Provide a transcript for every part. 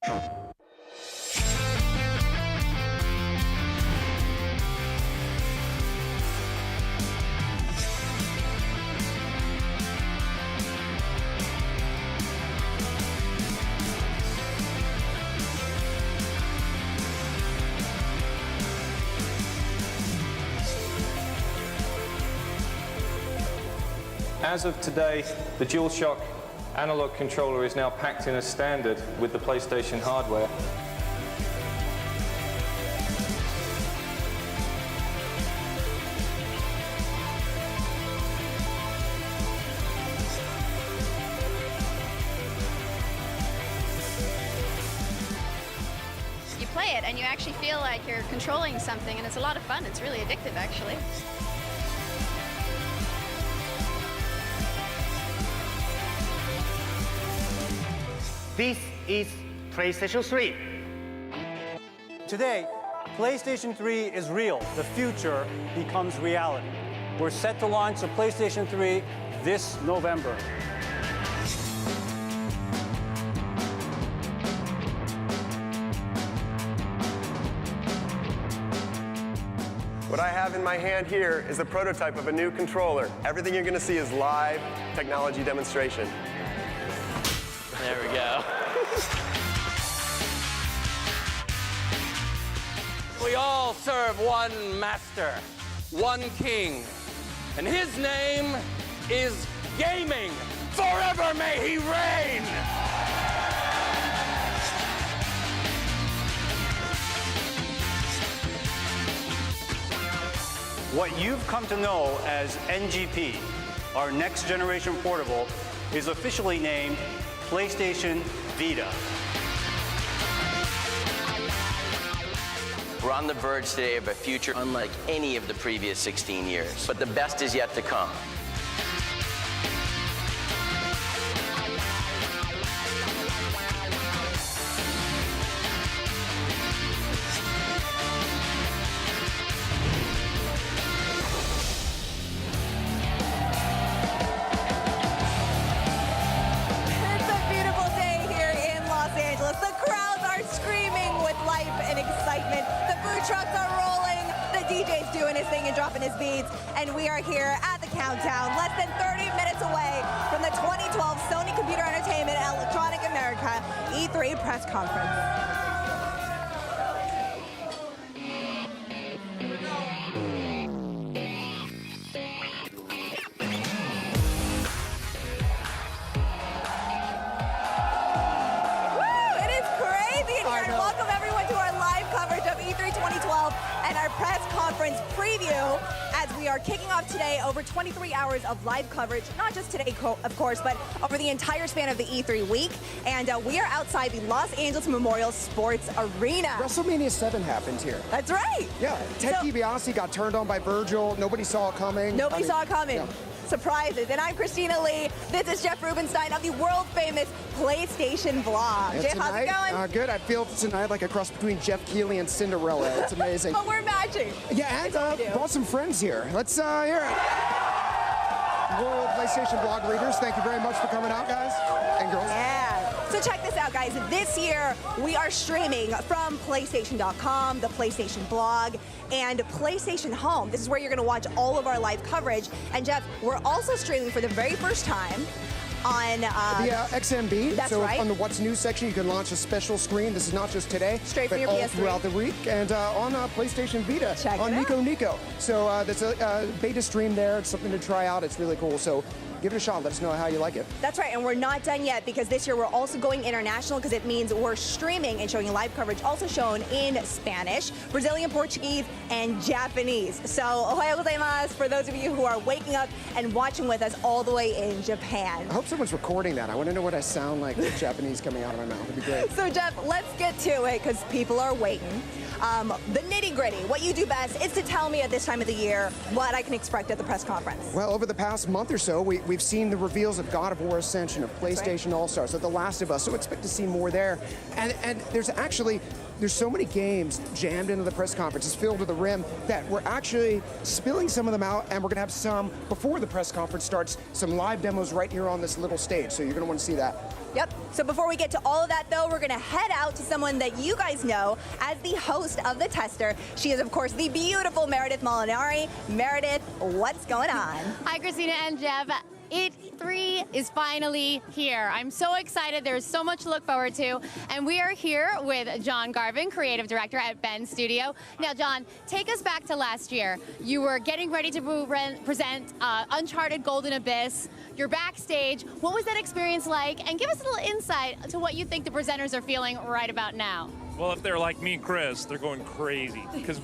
As of today, the DualShock analog controller is now packed in as standard with the PlayStation hardware. You play it and you actually feel like you're controlling something, and it's a lot of fun. It's really addictive, actually. This is PlayStation 3. Today, PlayStation 3 is real. The future becomes reality. We're set to launch the PlayStation 3 this November. What I have in my hand here is a prototype of a new controller. Everything you're going to see is live technology demonstration. There we go. We all serve one master, one king, and his name is gaming. Forever may he reign! What you've come to know as NGP, our next generation portable, is officially named PlayStation Vita. We're on the verge today of a future unlike any of the previous 16 years, but the best is yet to come. Trucks are rolling, the DJ's doing his thing and dropping his beats, and we are here at the countdown, less than 30 minutes away from the 2012 Sony Computer Entertainment and Electronic America E3 press conference. And our press conference preview as we are kicking off today over 23 hours of live coverage, not just today, of course, but over the entire span of the E3 week. And we are outside the Los Angeles Memorial Sports Arena. WrestleMania 7 happened here. That's right. Yeah, Ted DiBiase got turned on by Virgil. Nobody saw it coming. Nobody saw it coming. Yeah. Surprises. And I'm Christina Lee. This is Jeff Rubenstein of the world-famous PlayStation Vlog. Jeff, how's it going? Good. I feel tonight like a cross between Jeff Keighley and Cinderella. It's amazing. But we're matching. Yeah, and brought some friends here. Let's hear it. World PlayStation Vlog readers, thank you very much for coming out, guys and girls. Yeah. So check this out, guys. This year, we are streaming from PlayStation.com, the PlayStation Blog, and PlayStation Home. This is where you're going to watch all of our live coverage. And Jeff, we're also streaming for the very first time on the XMB. That's so right. On the What's New section, you can launch a special screen. This is not just today, straight but for your all PS3 throughout the week, and on PlayStation Vita Check on it Nico out. Nico. So there's a beta stream there. It's something to try out. It's really cool. So give it a shot. Let us know how you like it. That's right, and we're not done yet because this year we're also going international because it means we're streaming and showing live coverage also shown in Spanish, Brazilian, Portuguese, and Japanese. So, ohayou gozaimasu for those of you who are waking up and watching with us all the way in Japan. I hope someone's recording that. I want to know what I sound like with Japanese coming out of my mouth. It'd be great. So, Jeff, let's get to it because people are waiting. The nitty-gritty, what you do best is to tell me at this time of the year what I can expect at the press conference. Well, over the past month or so, we've seen the reveals of God of War Ascension, of PlayStation All-Stars, of The Last of Us, so expect to see more there. And there's there's so many games jammed into the press conference. It's filled to the rim that we're actually spilling some of them out, and we're going to have some, before the press conference starts, some live demos right here on this little stage. So you're going to want to see that. Yep. So before we get to all of that, though, we're going to head out to someone that you guys know as the host of the tester. She is, of course, the beautiful Meredith Molinari. Meredith, what's going on? Hi, Christina and Jeff. E3 is finally here. I'm so excited. There's so much to look forward to. And we are here with John Garvin, creative director at Ben Studio. Now, John, take us back to last year. You were getting ready to present Uncharted Golden Abyss. You're backstage. What was that experience like? And give us a little insight to what you think the presenters are feeling right about now. Well, if they're like me and Chris, they're going crazy. Because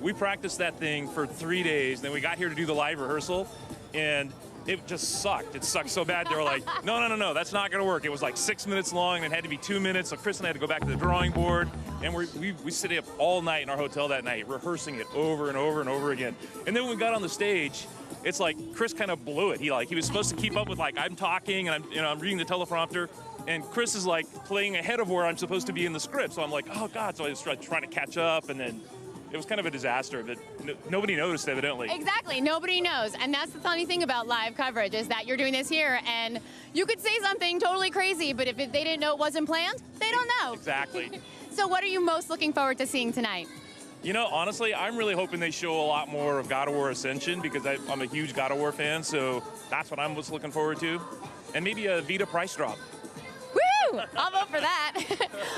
we practiced that thing for 3 days. Then we got here to do the live rehearsal. And it just sucked. It sucked so bad. They were like, no, that's not going to work. It was like 6 minutes long and it had to be 2 minutes. So Chris and I had to go back to the drawing board. And we stayed up all night in our hotel that night, rehearsing it over and over and over again. And then when we got on the stage, it's like Chris kind of blew it. He was supposed to keep up with, like, I'm talking and I'm reading the teleprompter. And Chris is like playing ahead of where I'm supposed to be in the script. So I'm like, oh God. So I was trying to catch up, and then it was kind of a disaster, but nobody noticed, evidently. Exactly, nobody knows. And that's the funny thing about live coverage, is that you're doing this here, and you could say something totally crazy, but if they didn't know it wasn't planned, they don't know. Exactly. So what are you most looking forward to seeing tonight? You know, honestly, I'm really hoping they show a lot more of God of War Ascension, because I'm a huge God of War fan, so that's what I'm most looking forward to. And maybe a Vita price drop. Woo! I'll vote for that.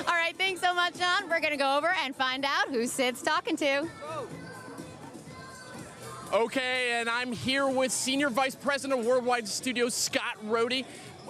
All right, thanks so much, John. We're going to go over and find out who Sid's talking to. Okay, and I'm here with Senior Vice President of Worldwide Studios, Scott Rohde.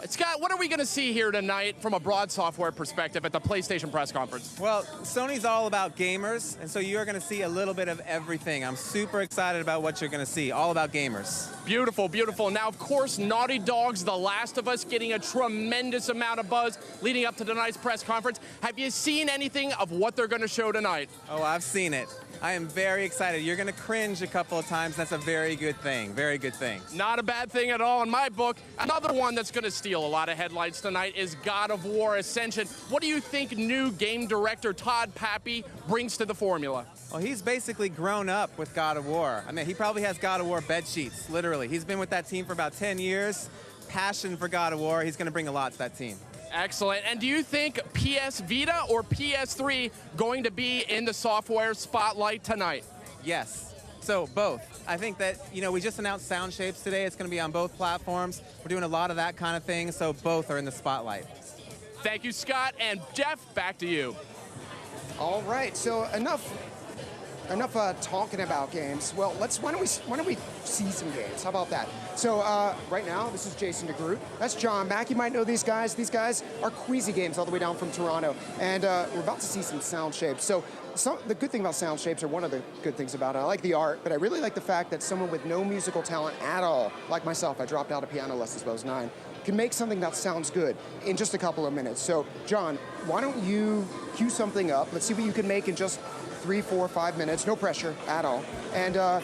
Scott, what are we going to see here tonight from a broad software perspective at the PlayStation press conference? Well, Sony's all about gamers, and so you're going to see a little bit of everything. I'm super excited about what you're going to see, all about gamers. Beautiful, beautiful. Now, of course, Naughty Dog's The Last of Us getting a tremendous amount of buzz leading up to tonight's press conference. Have you seen anything of what they're going to show tonight? Oh, I've seen it. I am very excited. You're going to cringe a couple of times. That's a very good thing. Very good thing. Not a bad thing at all in my book. Another one that's going to steal a lot of headlines tonight is God of War Ascension. What do you think new game director Todd Pappy brings to the formula? Well, he's basically grown up with God of War. I mean, he probably has God of War bed sheets, literally. He's been with that team for about 10 years. Passion for God of War. He's going to bring a lot to that team. Excellent. And do you think PS Vita or PS3 going to be in the software spotlight tonight? Yes. So both. I think that, we just announced Sound Shapes today. It's going to be on both platforms. We're doing a lot of that kind of thing, so both are in the spotlight. Thank you, Scott. And Jeff, back to you. All right, so enough talking about games. Well, why don't we see some games? How about that? So right now, this is Jason DeGroot. That's John Mack. You might know these guys. These guys are Queasy Games all the way down from Toronto, and we're about to see some Sound Shapes. So the good thing about Sound Shapes, or one of the good things about it, I like the art, but I really like the fact that someone with no musical talent at all, like myself, I dropped out of piano lessons when I was 9, can make something that sounds good in just a couple of minutes. So, John, why don't you cue something up? Let's see what you can make in just 3, 4, 5 minutes, no pressure at all. And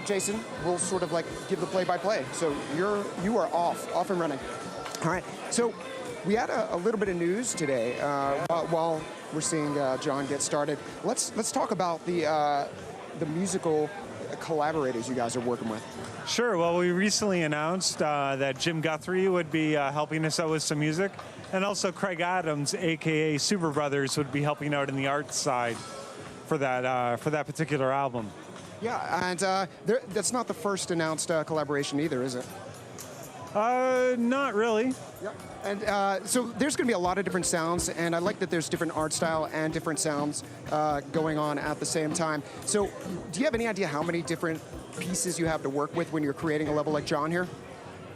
Jason will sort of like give the play-by-play. So you are off and running. All right. So we had a little bit of news today while we're seeing John get started. Let's talk about the musical collaborators you guys are working with. Sure. Well, we recently announced that Jim Guthrie would be helping us out with some music, and also Craig Adams, aka Super Brothers, would be helping out in the art side for that particular album. Yeah, and that's not the first announced collaboration either, is it? Not really. Yep. And so there's going to be a lot of different sounds, and I like that there's different art style and different sounds going on at the same time. So do you have any idea how many different pieces you have to work with when you're creating a level like John here?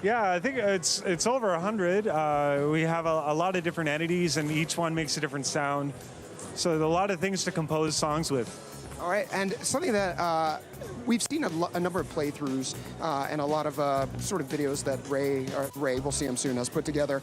Yeah, I think it's over 100. We have a lot of different entities, and each one makes a different sound. So there's a lot of things to compose songs with. All right, and something that we've seen a number of playthroughs and a lot of sort of videos that Ray, we'll see him soon, has put together.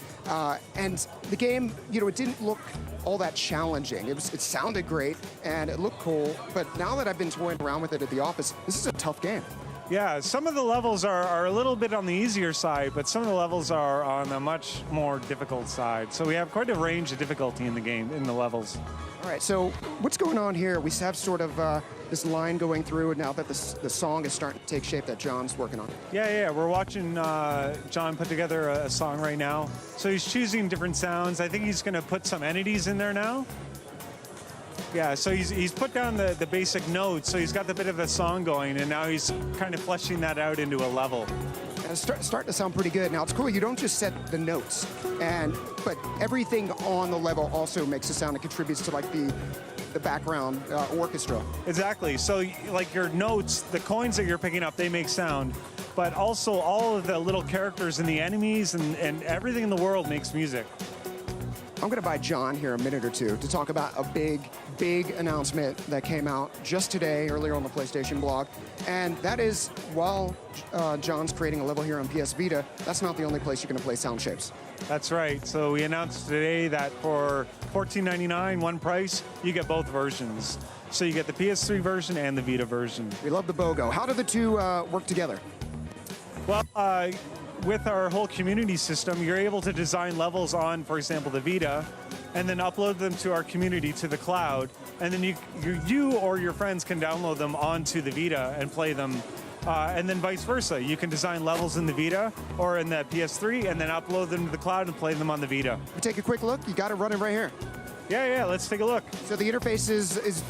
And the game, it didn't look all that challenging. It sounded great and it looked cool, but now that I've been toying around with it at the office, this is a tough game. Yeah, some of the levels are a little bit on the easier side, but some of the levels are on a much more difficult side. So we have quite a range of difficulty in the game, in the levels. All right, so what's going on here? We have sort of this line going through now that the song is starting to take shape that John's working on. Yeah, we're watching John put together a song right now. So he's choosing different sounds. I think he's going to put some entities in there now. Yeah, so he's put down the basic notes, so he's got the bit of a song going, and now he's kind of fleshing that out into a level. And it's starting to sound pretty good. Now, it's cool, you don't just set the notes, but everything on the level also makes a sound and contributes to, like, the background orchestra. Exactly. So, like, your notes, the coins that you're picking up, they make sound, but also all of the little characters and the enemies and everything in the world makes music. I'm going to buy John here a minute or two to talk about a big announcement that came out just today, earlier on the PlayStation blog. And that is, while John's creating a level here on PS Vita, that's not the only place you're going to play sound shapes. That's right. So we announced today that for $14.99, one price, you get both versions. So you get the PS3 version and the Vita version. We love the BOGO. How do the two work together? Well, with our whole community system, you're able to design levels on, for example, the Vita, and then upload them to our community to the cloud, and then you or your friends can download them onto the Vita and play them, and then vice versa. You can design levels in the Vita or in the PS3, and then upload them to the cloud and play them on the Vita. We take a quick look. You got it running right here. Yeah, let's take a look. So the interface is,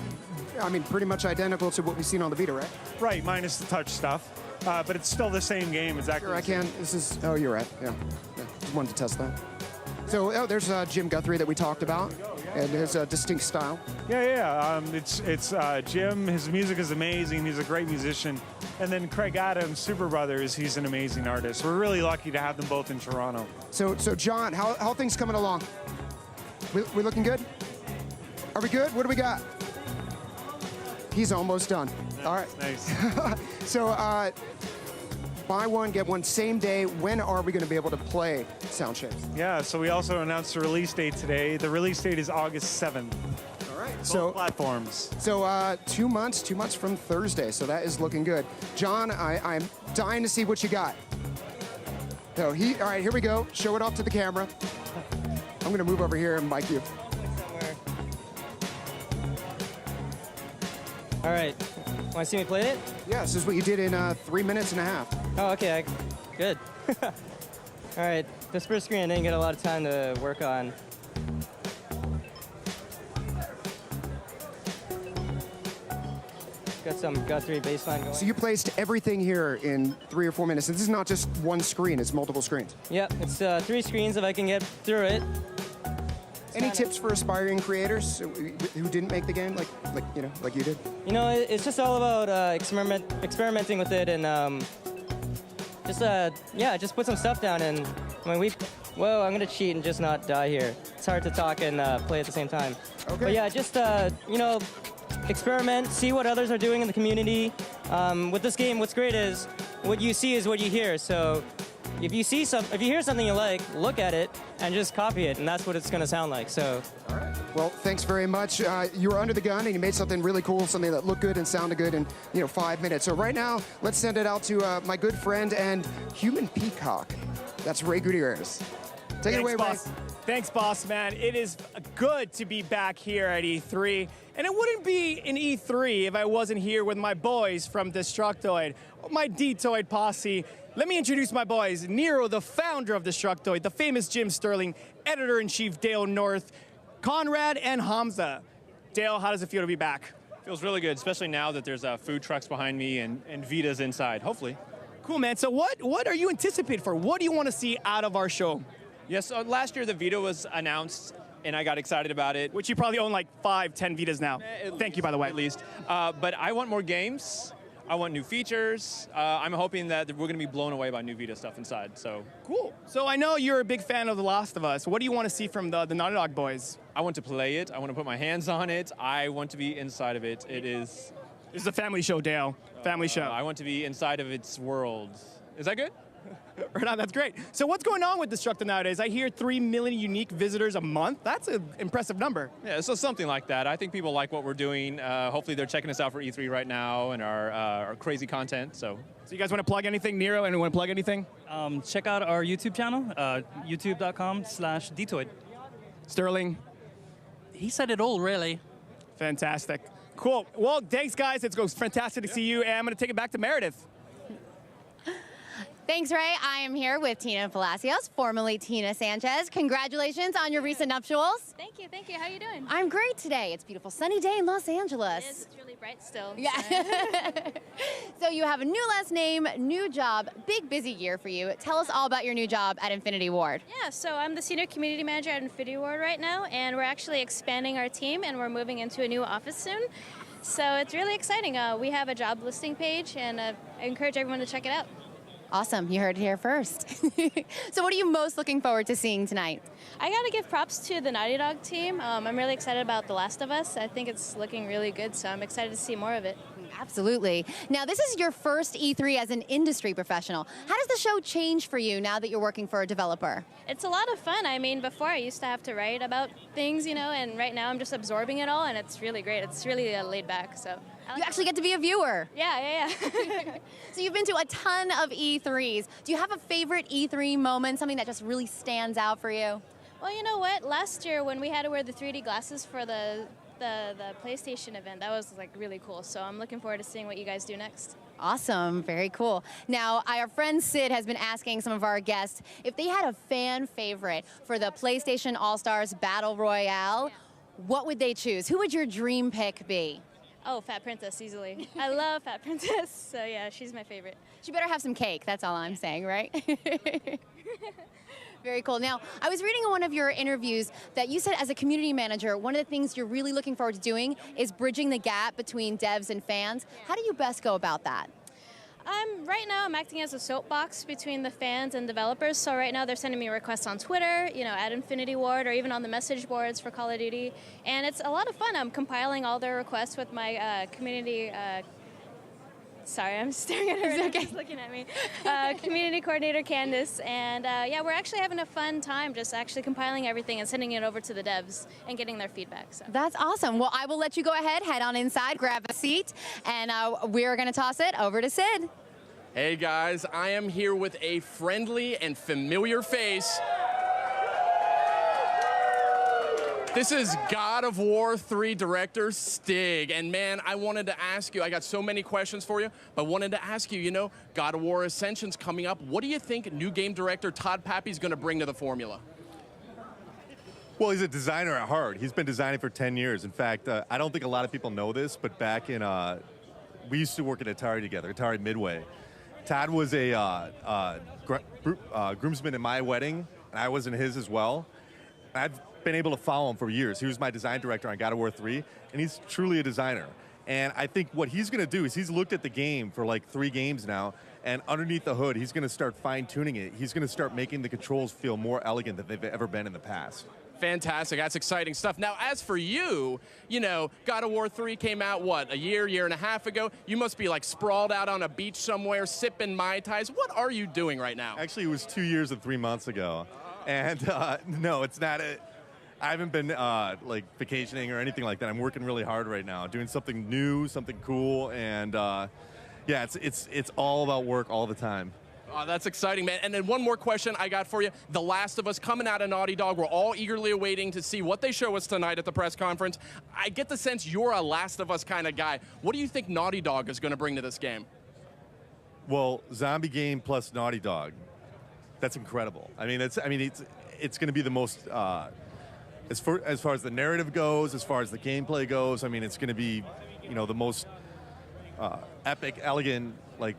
I mean, pretty much identical to what we've seen on the Vita, right? Right, minus the touch stuff. But it's still the same game, exactly. Sure, I can. This is, oh, you're right. Yeah. Just wanted to test that. So, there's Jim Guthrie that we talked about, and his distinct style. Yeah. It's Jim. His music is amazing. He's a great musician. And then Craig Adams, Super Brothers. He's an amazing artist. We're really lucky to have them both in Toronto. So John, how are things coming along? We looking good? Are we good? What do we got? He's almost done. All right. Nice. So, buy one, get one same day. When are we going to be able to play sound shapes? Yeah, so we also announced the release date today. The release date is August 7th. All right. Both platforms. So 2 months from Thursday. So that is looking good. John, I'm dying to see what you got. So all right, here we go. Show it off to the camera. I'm going to move over here and mic you. All right. Want to see me play it? Yeah, this is what you did in 3 minutes and a half. Oh, okay. Good. All right. This first screen I didn't get a lot of time to work on. Got some Guthrie baseline going. So you placed everything here in 3 or 4 minutes. And this is not just one screen, it's multiple screens. Yep, it's 3 screens if I can get through it. Any tips for aspiring creators who didn't make the game, like you did? You know, it's just all about experimenting with it, and just put some stuff down. And I mean, whoa, I'm gonna cheat and just not die here. It's hard to talk and play at the same time. Okay. But yeah, just experiment, see what others are doing in the community. With this game, what's great is what you see is what you hear. So if you hear something you like, look at it and just copy it, and that's what it's going to sound like. So. All right. Well, thanks very much. You were under the gun, and you made something really cool, something that looked good and sounded good in 5 minutes. So right now, let's send it out to my good friend and human peacock. That's Ray Gutierrez. Take it away, boss. Ray. Thanks, boss man. It is good to be back here at E3. And it wouldn't be an E3 if I wasn't here with my boys from Destructoid, my D-Toid posse. Let me introduce my boys. Nero, the founder of Destructoid, the famous Jim Sterling, editor-in-chief Dale North, Conrad, and Hamza. Dale, how does it feel to be back? Feels really good, especially now that there's food trucks behind me and Vita's inside, hopefully. Cool, man. So what are you anticipating for? What do you want to see out of our show? Yes, last year the Vita was announced, and I got excited about it. Which you probably own like 5-10 Vitas now. Thank you, by the way. At least. But I want more games. I want new features. I'm hoping that we're going to be blown away by new Vita stuff inside. So cool. So I know you're a big fan of The Last of Us. What do you want to see from the Naughty Dog boys? I want to play it. I want to put my hands on it. I want to be inside of it. This is a family show, Dale. Family show. I want to be inside of its world. Is that good? Right on, that's great. So what's going on with Destructo nowadays? I hear 3 million unique visitors a month. That's an impressive number. Yeah, so something like that. I think people like what we're doing. Hopefully they're checking us out for E3 right now and our crazy content. So you guys want to plug anything, Nero? Anyone want to plug anything? Check out our YouTube channel, youtube.com/Detoid. Sterling? He said it all, really. Fantastic. Cool. Well, thanks, guys. It goes fantastic to see you. And I'm going to take it back to Meredith. Thanks, Ray. I am here with Tina Palacios, formerly Tina Sanchez. Congratulations on your recent nuptials. Thank you, thank you. How are you doing? I'm great today. It's a beautiful sunny day in Los Angeles. It is. It's really bright still. Yeah. So you have a new last name, new job, big busy year for you. Tell us all about your new job at Infinity Ward. Yeah, so I'm the senior community manager at Infinity Ward right now, and we're actually expanding our team, and we're moving into a new office soon. So it's really exciting. We have a job listing page, and I encourage everyone to check it out. Awesome. You heard it here first. So what are you most looking forward to seeing tonight? I got to give props to the Naughty Dog team. I'm really excited about The Last of Us. I think it's looking really good, so I'm excited to see more of it. Absolutely. Now, this is your first E3 as an industry professional. How does the show change for you now that you're working for a developer? It's a lot of fun. I mean, before I used to have to write about things, you know, and right now I'm just absorbing it all, and it's really great. It's really laid back, so. You actually get to be a viewer. Yeah. So you've been to a ton of E3s. Do you have a favorite E3 moment, something that just really stands out for you? Well, you know what? Last year when we had to wear the 3D glasses for the PlayStation event, that was like really cool. So I'm looking forward to seeing what you guys do next. Awesome, very cool. Now, our friend Sid has been asking some of our guests if they had a fan favorite for the PlayStation All-Stars Battle Royale, what would they choose? Who would your dream pick be? Oh, Fat Princess, easily. I love Fat Princess, so yeah, she's my favorite. She better have some cake, that's all I'm saying, right? Very cool. Now, I was reading in one of your interviews that you said as a community manager, one of the things you're really looking forward to doing is bridging the gap between devs and fans. How do you best go about that? Right now I'm acting as a soapbox between the fans and developers. So right now they're sending me requests on Twitter, you know, at Infinity Ward, or even on the message boards for Call of Duty. And it's a lot of fun. I'm compiling all their requests with my community. Sorry, I'm staring at her. And she's looking at me. Community coordinator Candace, and yeah, we're actually having a fun time just actually compiling everything and sending it over to the devs and getting their feedback. So. That's awesome. Well, I will let you go ahead, head on inside, grab a seat, and we're going to toss it over to Sid. Hey guys, I am here with a friendly and familiar face. This is God of War 3 director Stig, and man, I wanted to ask you, I got so many questions for you, but wanted to ask you, you know, God of War Ascension's coming up. What do you think new game director Todd Pappy's gonna bring to the formula? Well, he's a designer at heart. He's been designing for 10 years. In fact, I don't think a lot of people know this, but back in, we used to work at Atari together, Atari Midway. Todd was a groomsman in my wedding, and I was in his as well. I've been able to follow him for years. He was my design director on God of War 3, and he's truly a designer. And I think what he's going to do is he's looked at the game for like 3 games now, and underneath the hood, he's going to start fine-tuning it. He's going to start making the controls feel more elegant than they've ever been in the past. Fantastic, that's exciting stuff. Now, as for you, you know, God of War 3 came out, what, a year and a half ago? You must be like sprawled out on a beach somewhere, sipping Mai Tais. What are you doing right now? Actually, it was 2 years and 3 months ago. And no, it's not it. I haven't been like vacationing or anything like that. I'm working really hard right now, doing something new, something cool, and yeah, it's all about work all the time. Oh, that's exciting, man. And then one more question I got for you. The Last of Us coming out of Naughty Dog. We're all eagerly awaiting to see what they show us tonight at the press conference. I get the sense you're a Last of Us kind of guy. What do you think Naughty Dog is going to bring to this game? Well, zombie game plus Naughty Dog. That's incredible. I mean, it's going to be the most as far as the narrative goes, as far as the gameplay goes. I mean, it's going to be, you know, the most epic, elegant, like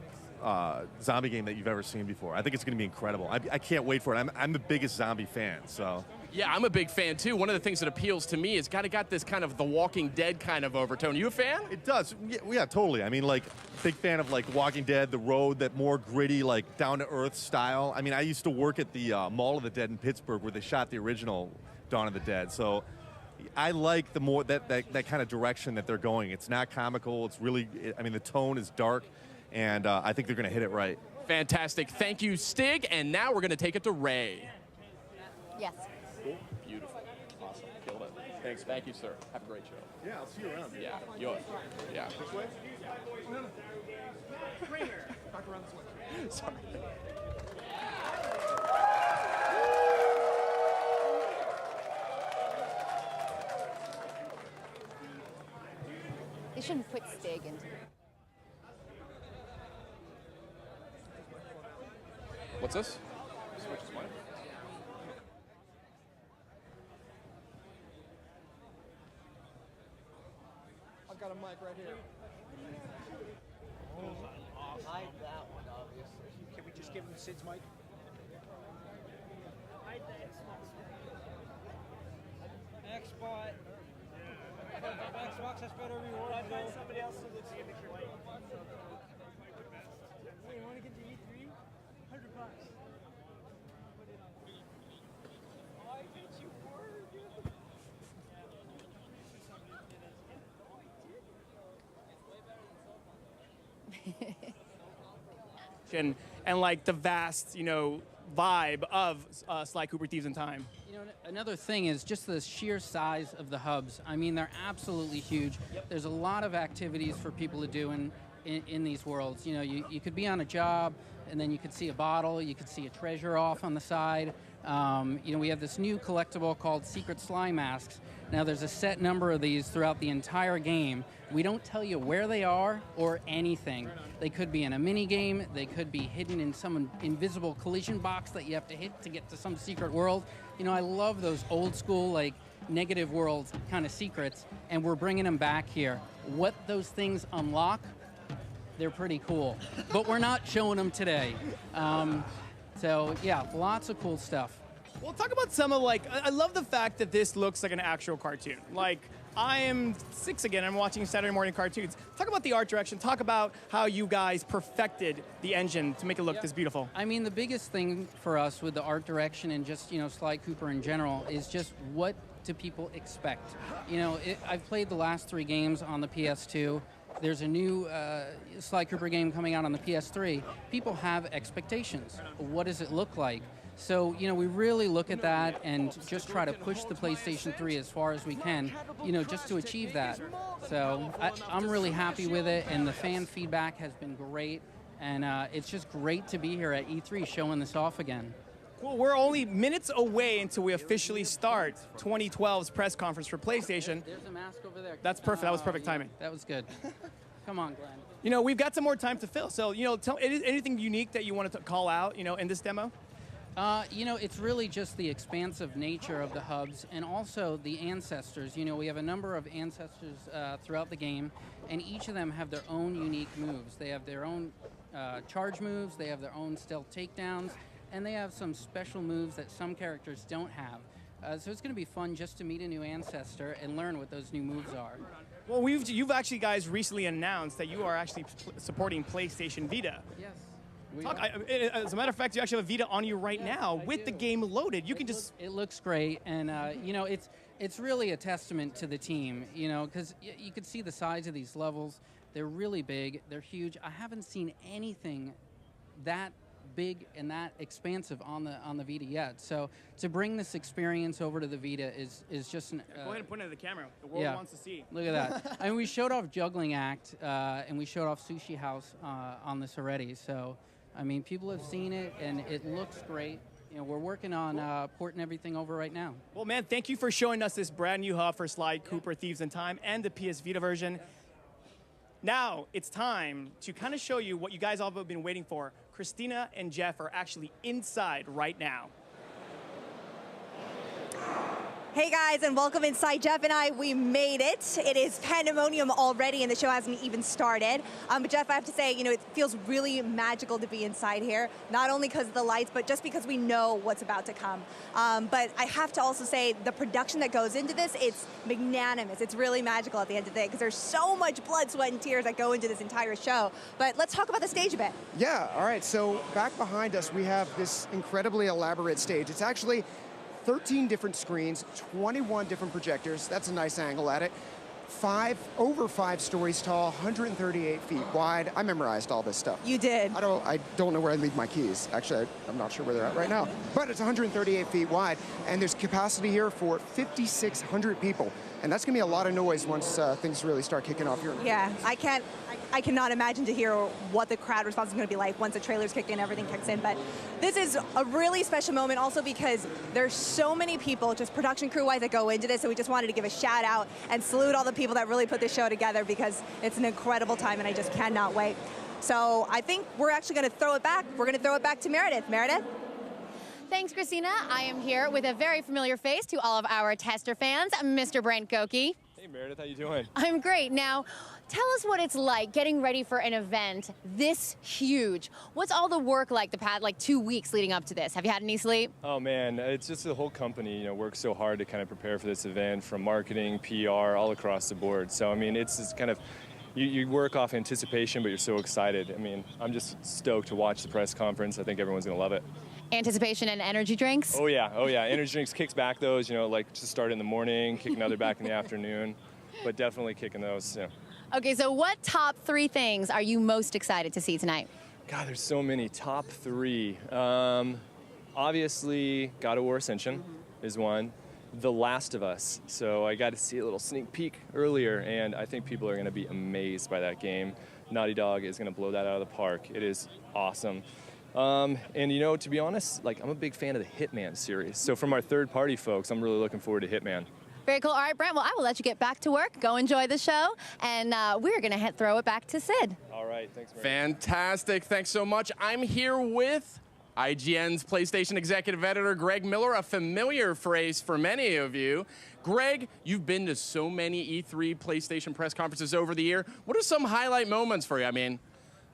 zombie game that you've ever seen before. I think it's going to be incredible. I can't wait for it. I'm the biggest zombie fan, so. Yeah, I'm a big fan too. One of the things that appeals to me is got this kind of The Walking Dead kind of overtone. You a fan? It does. Yeah, totally. I mean, like, big fan of like Walking Dead, The Road, that more gritty, like down to earth style. I mean, I used to work at the Mall of the Dead in Pittsburgh where they shot the original Dawn of the Dead. So I like the more that kind of direction that they're going. It's not comical. It's really, I mean, the tone is dark, and I think they're going to hit it right. Fantastic. Thank you, Stig. And now we're going to take it to Ray. Yes. Cool. Beautiful. Awesome. Killed it. Thanks. Thank you, sir. Have a great show. Yeah, I'll see you around. Yeah. Yeah. This way? Back around this way. Sorry. They shouldn't put Stig into it. What's this? Switch is mine. I've got a mic right here. Hide that one, obviously. Can we just give him Sid's mic? Xbox. Xbox has better rewards. I find somebody else who looks like a light. Hey, you want to get to E3? $100. Oh, I get you and like the vast, vibe of Sly Cooper Thieves in Time. You know, another thing is just the sheer size of the hubs. I mean, they're absolutely huge. There's a lot of activities for people to do in these worlds. You know, you could be on a job, and then you could see a bottle, you could see a treasure off on the side. We have this new collectible called Secret Sly Masks. Now, there's a set number of these throughout the entire game. We don't tell you where they are or anything. They could be in a mini game. They could be hidden in some invisible collision box that you have to hit to get to some secret world. You know, I love those old school, like, negative world kind of secrets, and we're bringing them back here. What those things unlock, they're pretty cool. But we're not showing them today. So, yeah, lots of cool stuff. Well, talk about some of, I love the fact that this looks like an actual cartoon. Like, I am 6 again, I'm watching Saturday morning cartoons. Talk about the art direction, talk about how you guys perfected the engine to make it look this beautiful. I mean, the biggest thing for us with the art direction and just, Sly Cooper in general is just what do people expect? I've played the last 3 games on the PS2. There's a new Sly Cooper game coming out on the PS3. People have expectations. What does it look like? So, we really look at that and just try to push the PlayStation 3 as far as we can, just to achieve that. So I'm really happy with it, and the fan feedback has been great. And it's just great to be here at E3 showing this off again. Well, we're only minutes away until we officially start 2012's press conference for PlayStation. There's a mask over there. That's perfect. That was perfect timing. That was good. Come on, Glenn. We've got some more time to fill. So, tell anything unique that you wanted to call out, in this demo? It's really just the expansive nature of the hubs and also the ancestors. We have a number of ancestors throughout the game, and each of them have their own unique moves. They have their own charge moves, they have their own stealth takedowns, and they have some special moves that some characters don't have. So it's going to be fun just to meet a new ancestor and learn what those new moves are. Well, you've actually guys recently announced that you are actually supporting PlayStation Vita. Yes. As a matter of fact, you actually have a Vita on you right now with the game loaded. You can just... It looks great, and it's really a testament to the team, because you can see the size of these levels. They're really big, they're huge. I haven't seen anything that big and that expansive on the Vita yet. So to bring this experience over to the Vita is just an... Go ahead and point it at the camera. The world wants to see. Look at that. I mean, we showed off Juggling Act, and we showed off Sushi House on this already. So, I mean, people have seen it, and it looks great. We're working on porting everything over right now. Well, man, thank you for showing us this brand new hub for Sly Cooper Thieves in Time and the PS Vita version. Now it's time to kind of show you what you guys all have been waiting for. Christina and Jeff are actually inside right now. Hey guys, and welcome inside. Jeff and I, we made it. It is pandemonium already, and the show hasn't even started. But Jeff, I have to say, it feels really magical to be inside here. Not only because of the lights, but just because we know what's about to come. But I have to also say, the production that goes into this, it's magnanimous. It's really magical at the end of the day, because there's so much blood, sweat, and tears that go into this entire show. But let's talk about the stage a bit. Yeah, all right. So back behind us, we have this incredibly elaborate stage. It's actually 13 different screens, 21 different projectors. That's a nice angle at it. over 5 stories tall, 138 feet wide. I memorized all this stuff. You did. I don't know where I leave my keys. Actually, I'm not sure where they're at right now. But it's 138 feet wide, and there's capacity here for 5,600 people. And that's going to be a lot of noise once things really start kicking off here. Yeah, I cannot imagine to hear what the crowd response is going to be like once the trailers kick in, everything kicks in. But this is a really special moment also because there's so many people, just production crew-wise, that go into this. So we just wanted to give a shout out and salute all the people that really put this show together because it's an incredible time and I just cannot wait. So I think we're actually going to throw it back. We're going to throw it back to Meredith. Meredith? Thanks, Christina. I am here with a very familiar face to all of our tester fans, Mr. Brent Goki. Hey, Meredith, how you doing? I'm great. Now, tell us what it's like getting ready for an event this huge. What's all the work like the past 2 weeks leading up to this? Have you had any sleep? Oh man, it's just the whole company, works so hard to kind of prepare for this event, from marketing, PR, all across the board. So I mean, it's kind of you work off anticipation, but you're so excited. I mean, I'm just stoked to watch the press conference. I think everyone's gonna love it. Anticipation and energy drinks? Oh yeah. Energy drinks kicks back those, like just start in the morning, kick another back in the afternoon, but definitely kicking those. Yeah. Okay, so what top 3 things are you most excited to see tonight? God, there's so many. Top 3. Obviously, God of War Ascension is one. The Last of Us. So I got to see a little sneak peek earlier, and I think people are going to be amazed by that game. Naughty Dog is going to blow that out of the park. It is awesome. And to be honest, I'm a big fan of the Hitman series. So from our third-party folks, I'm really looking forward to Hitman. Very cool. All right, Brent, well, I will let you get back to work. Go enjoy the show, and we're going to throw it back to Sid. All right, thanks, Mary. Fantastic. Thanks so much. I'm here with IGN's PlayStation Executive Editor, Greg Miller, a familiar phrase for many of you. Greg, you've been to so many E3 PlayStation press conferences over the year. What are some highlight moments for you?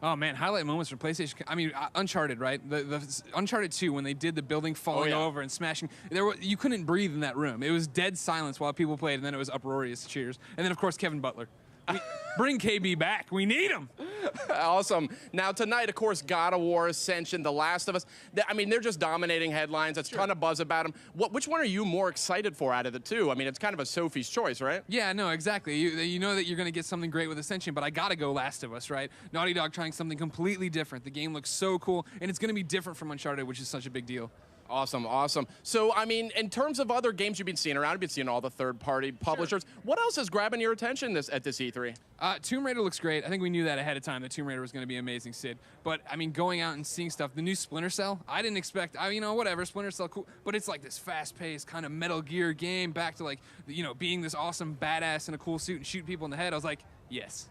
Oh man, highlight moments for PlayStation. Uncharted, right? The Uncharted 2, when they did the building falling over and smashing, you couldn't breathe in that room. It was dead silence while people played, and then it was uproarious cheers. And then of course Kevin Butler. Bring KB back. We need him. Awesome. Now tonight, of course, God of War Ascension, The Last of Us. They're just dominating headlines. There's a ton of buzz about them. Which one are you more excited for out of the two? It's kind of a Sophie's choice, right? Yeah, no, exactly. You know that you're going to get something great with Ascension, but I got to go Last of Us, right? Naughty Dog trying something completely different. The game looks so cool, and it's going to be different from Uncharted, which is such a big deal. Awesome. So, in terms of other games you've been seeing around, you've been seeing all the third-party publishers. Sure. What else is grabbing your attention at this E3? Tomb Raider looks great. I think we knew that ahead of time, that Tomb Raider was going to be amazing, Sid. But, going out and seeing stuff, the new Splinter Cell, I didn't expect, whatever, Splinter Cell, cool. But it's like this fast-paced kind of Metal Gear game, back to being this awesome badass in a cool suit and shooting people in the head. I was like, yes.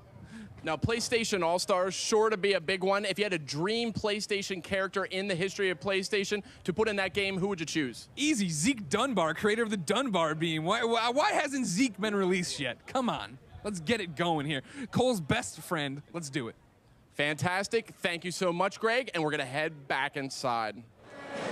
Now, PlayStation All-Stars, sure to be a big one. If you had a dream PlayStation character in the history of PlayStation to put in that game, who would you choose? Easy, Zeke Dunbar, creator of the Dunbar beam. Why hasn't Zeke been released yet? Come on, let's get it going here. Cole's best friend, let's do it. Fantastic, thank you so much, Greg, and we're gonna head back inside.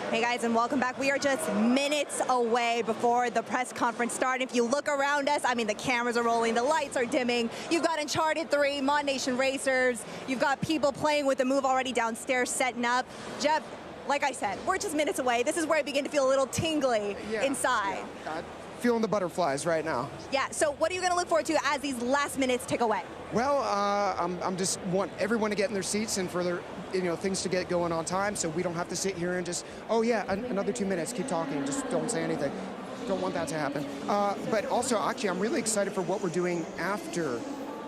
Hey guys, and welcome back. We are just minutes away before the press conference starts. If you look around us, the cameras are rolling, the lights are dimming. You've got Uncharted 3, Mod Nation Racers. You've got people playing with the Move already downstairs, setting up. Jeff, like I said, we're just minutes away. This is where I begin to feel a little tingly inside. Yeah. Feeling the butterflies right now. Yeah, so what are you going to look forward to as these last minutes tick away? Well, I'm just want everyone to get in their seats and for their things to get going on time, so we don't have to sit here and just, another 2 minutes, keep talking, just don't say anything. Don't want that to happen. But also, actually, I'm really excited for what we're doing after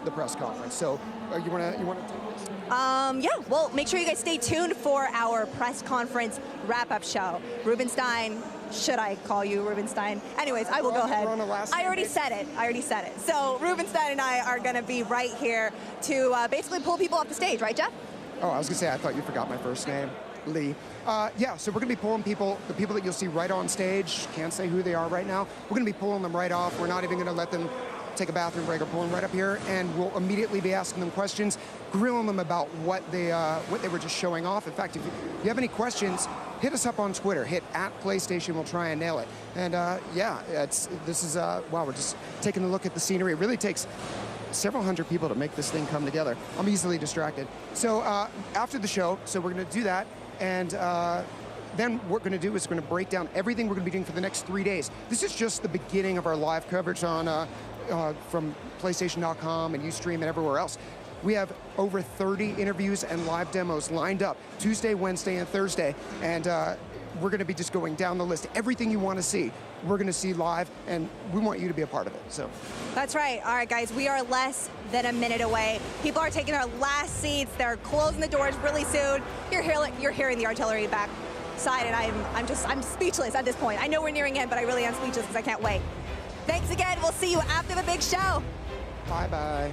the press conference. So, you want to take this? Yeah, well, make sure you guys stay tuned for our press conference wrap-up show. Rubenstein, should I call you Rubenstein? Anyways, I will go ahead. I already said it. So Rubenstein and I are going to be right here to basically pull people off the stage, right, Jeff? Oh, I was going to say, I thought you forgot my first name, Lee. So we're going to be pulling the people that you'll see right on stage. Can't say who they are right now. We're going to be pulling them right off. We're not even going to let them take a bathroom break or pull them right up here, and we'll immediately be asking them questions, grilling them about what they were just showing off. In fact, if you have any questions, hit us up on Twitter. Hit @PlayStation. We'll try and nail it. And wow, we're just taking a look at the scenery. It really takes several hundred people to make this thing come together. I'm easily distracted. So after the show, we're going to do that, and then what we're going to do is we're going to break down everything we're going to be doing for the next 3 days. This is just the beginning of our live coverage on from PlayStation.com and Ustream and everywhere else. We have over 30 interviews and live demos lined up Tuesday, Wednesday, and Thursday. And we're going to be just going down the list. Everything you want to see, we're going to see live, and we want you to be a part of it. So That's right. All right, guys, we are less than a minute away. People are taking their last seats. They're closing the doors really soon. You're hearing the artillery back side, and I'm speechless at this point. I know we're nearing end, but I really am speechless because I can't wait. Thanks again. We'll see you after the big show. Bye-bye.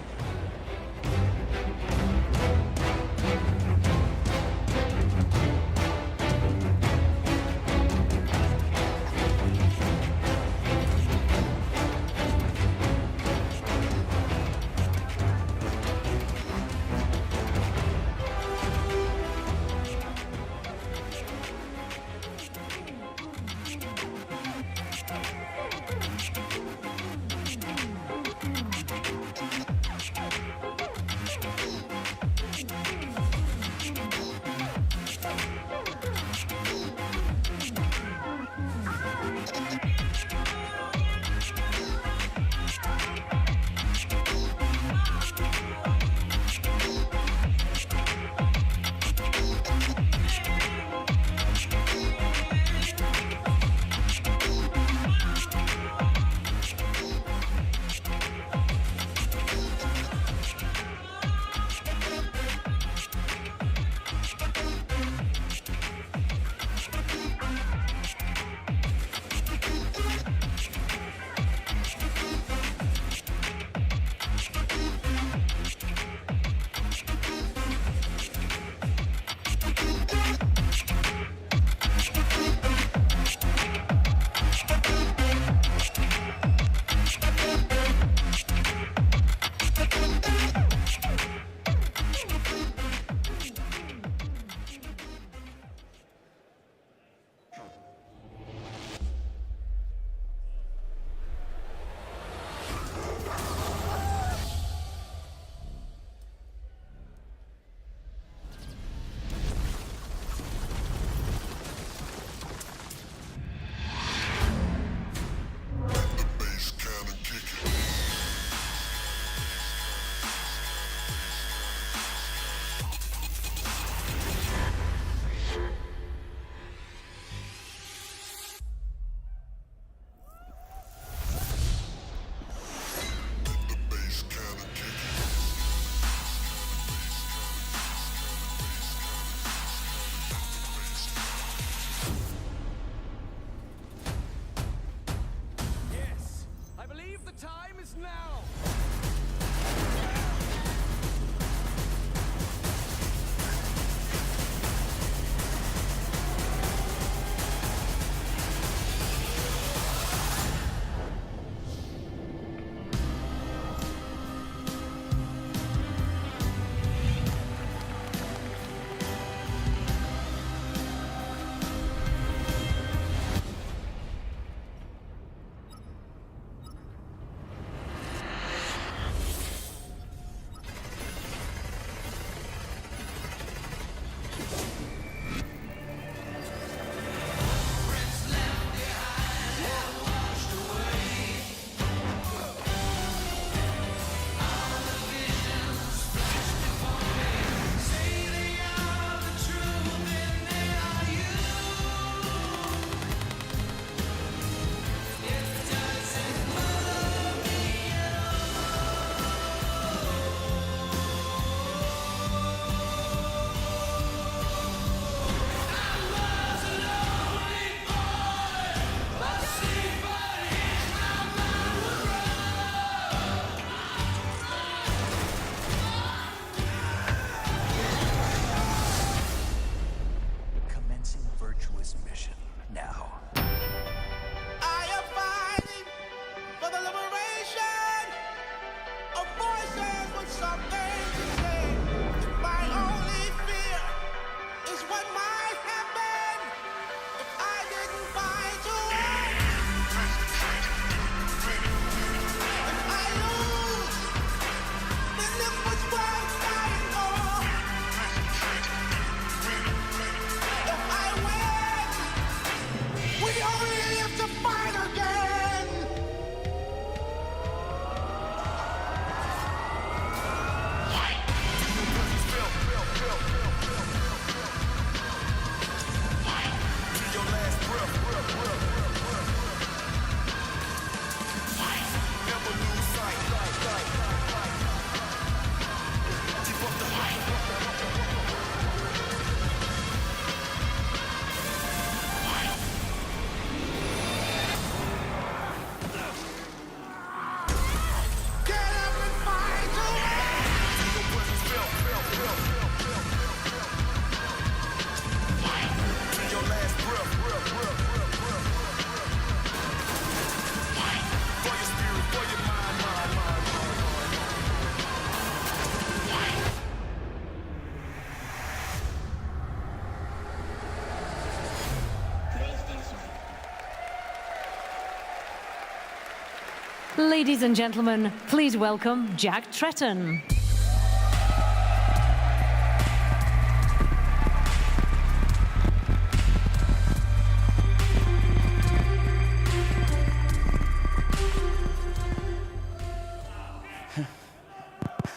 Ladies and gentlemen, please welcome Jack Tretton.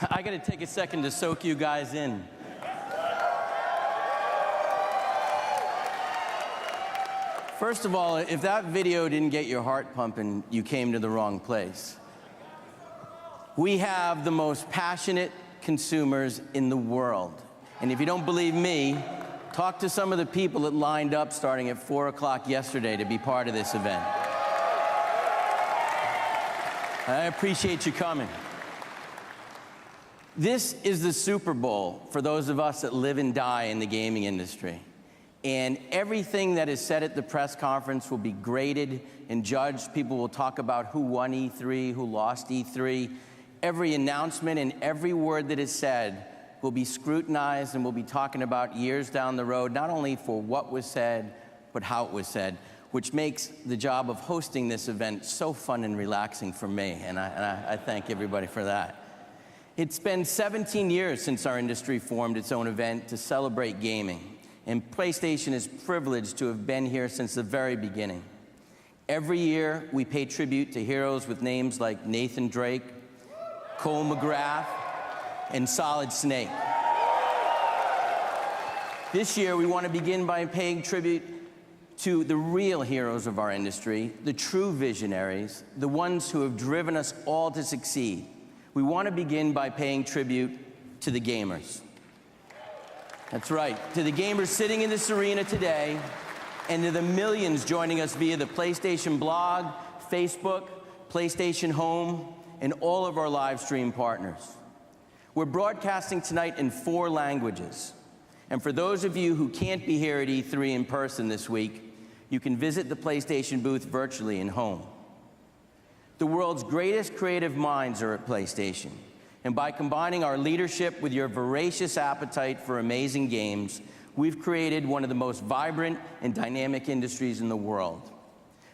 I got to take a second to soak you guys in. First of all, if that video didn't get your heart pumping, you came to the wrong place. We have the most passionate consumers in the world. And if you don't believe me, talk to some of the people that lined up starting at 4 o'clock yesterday to be part of this event. I appreciate you coming. This is the Super Bowl for those of us that live and die in the gaming industry. And everything that is said at the press conference will be graded and judged. People will talk about who won E3, who lost E3. Every announcement and every word that is said will be scrutinized, and we'll be talking about years down the road, not only for what was said, but how it was said, which makes the job of hosting this event so fun and relaxing for me, and I thank everybody for that. It's been 17 years since our industry formed its own event to celebrate gaming. And PlayStation is privileged to have been here since the very beginning. Every year, we pay tribute to heroes with names like Nathan Drake, Cole McGrath, and Solid Snake. This year, we want to begin by paying tribute to the real heroes of our industry, the true visionaries, the ones who have driven us all to succeed. We want to begin by paying tribute to the gamers. That's right, to the gamers sitting in this arena today, and to the millions joining us via the PlayStation blog, Facebook, PlayStation Home, and all of our live stream partners. We're broadcasting tonight in 4 languages. And for those of you who can't be here at E3 in person this week, you can visit the PlayStation booth virtually in Home. The world's greatest creative minds are at PlayStation. And by combining our leadership with your voracious appetite for amazing games, we've created one of the most vibrant and dynamic industries in the world.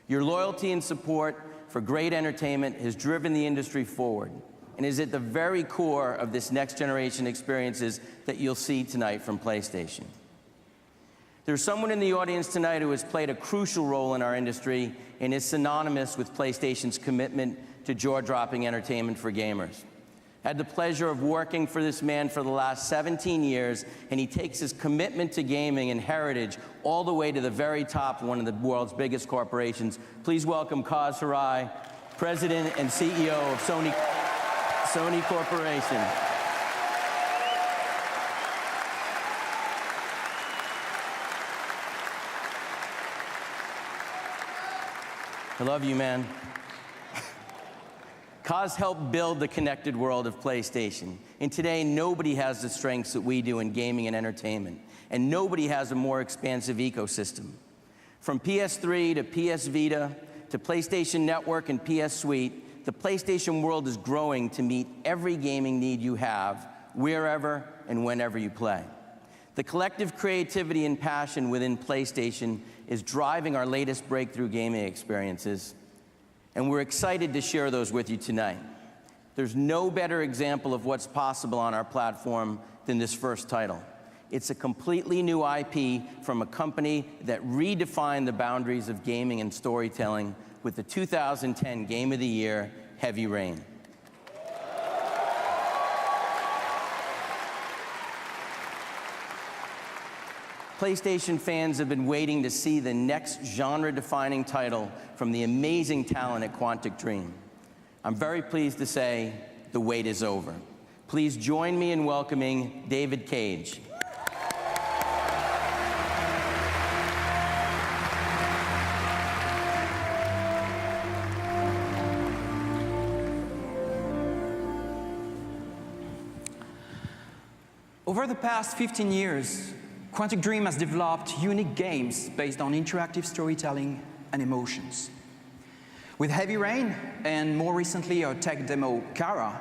Your loyalty and support for great entertainment has driven the industry forward and is at the very core of this next generation experiences that you'll see tonight from PlayStation. There's someone in the audience tonight who has played a crucial role in our industry and is synonymous with PlayStation's commitment to jaw-dropping entertainment for gamers. I had the pleasure of working for this man for the last 17 years, and he takes his commitment to gaming and heritage all the way to the very top of one of the world's biggest corporations. Please welcome Kaz Hirai, President and CEO of Sony Corporation. I love you, man. Kaz helped build the connected world of PlayStation. And today, nobody has the strengths that we do in gaming and entertainment. And nobody has a more expansive ecosystem. From PS3 to PS Vita to PlayStation Network and PS Suite, the PlayStation world is growing to meet every gaming need you have, wherever and whenever you play. The collective creativity and passion within PlayStation is driving our latest breakthrough gaming experiences. And we're excited to share those with you tonight. There's no better example of what's possible on our platform than this first title. It's a completely new IP from a company that redefined the boundaries of gaming and storytelling with the 2010 Game of the Year, Heavy Rain. PlayStation fans have been waiting to see the next genre-defining title from the amazing talent at Quantic Dream. I'm very pleased to say the wait is over. Please join me in welcoming David Cage. Over the past 15 years, Quantic Dream has developed unique games based on interactive storytelling and emotions. With Heavy Rain, and more recently our tech demo, Kara,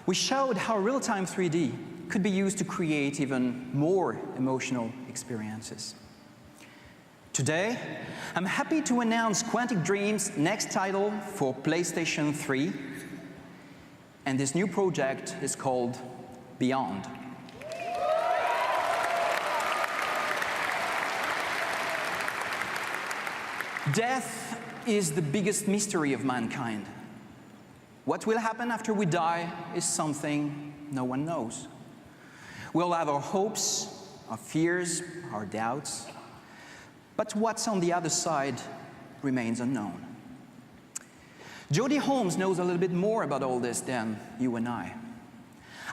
we showed how real-time 3D could be used to create even more emotional experiences. Today, I'm happy to announce Quantic Dream's next title for PlayStation 3, and this new project is called Beyond. Death is the biggest mystery of mankind. What will happen after we die is something no one knows. We'll have our hopes, our fears, our doubts, but what's on the other side remains unknown. Jodie Holmes knows a little bit more about all this than you and I.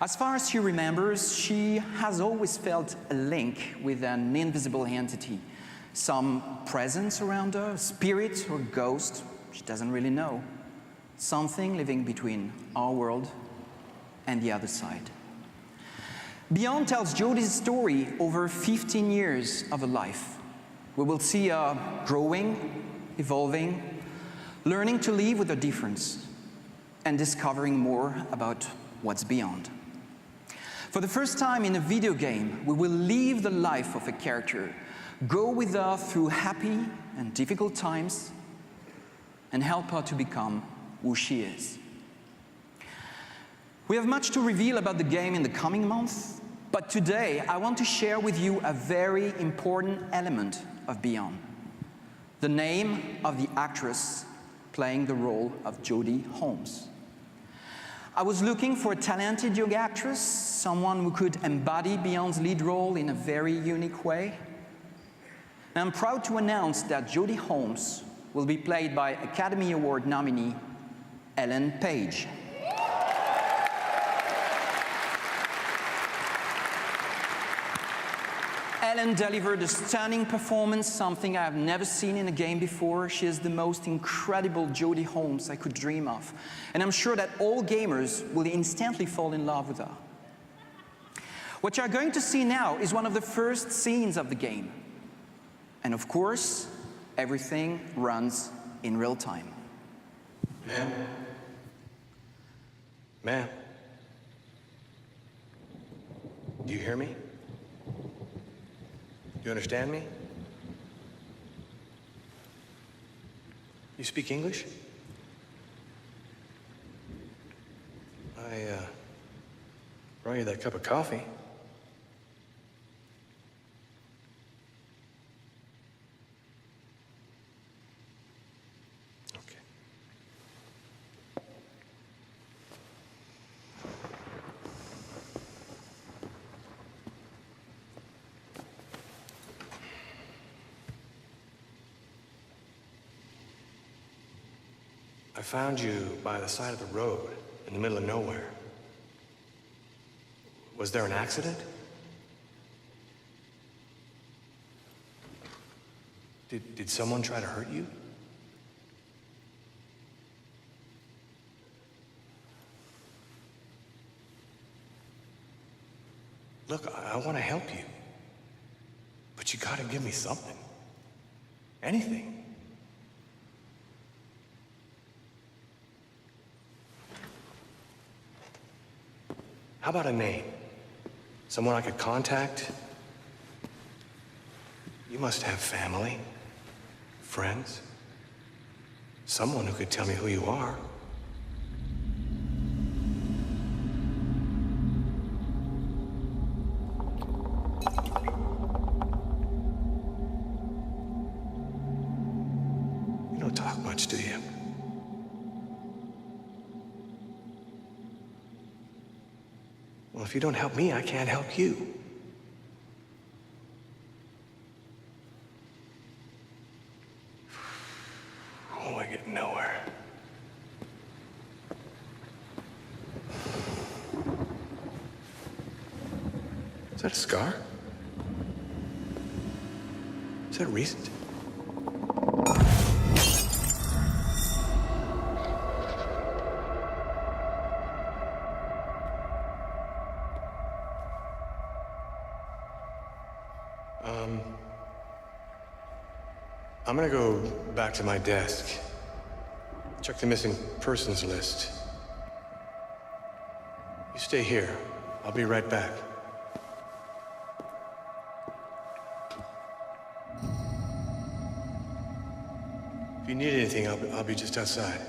As far as she remembers, she has always felt a link with an invisible entity, some presence around her, spirit or ghost, she doesn't really know. Something living between our world and the other side. Beyond tells Jodie's story over 15 years of her life. We will see her growing, evolving, learning to live with her difference, and discovering more about what's beyond. For the first time in a video game, we will live the life of a character, go with her through happy and difficult times, and help her to become who she is. We have much to reveal about the game in the coming months, but today I want to share with you a very important element of Beyond: the name of the actress playing the role of Jodie Holmes. I was looking for a talented young actress, someone who could embody Beyond's lead role in a very unique way. And I'm proud to announce that Jodie Holmes will be played by Academy Award nominee Ellen Page. Ellen delivered a stunning performance, something I have never seen in a game before. She is the most incredible Jodie Holmes I could dream of. And I'm sure that all gamers will instantly fall in love with her. What you're going to see now is one of the first scenes of the game. And of course, everything runs in real time. Ma'am? Ma'am? Do you hear me? Do you understand me? You speak English? I brought you that cup of coffee. I found you by the side of the road, in the middle of nowhere. Was there an accident? Did someone try to hurt you? Look, I want to help you. But you gotta give me something. Anything. How about a name? Someone I could contact? You must have family, friends, someone who could tell me who you are. You don't talk much, do you? Well, if you don't help me, I can't help you. Oh, I get nowhere. Is that a scar? Is that recent? I'm gonna go back to my desk. Check the missing persons list. You stay here. I'll be right back. you need anything, I'll be just outside.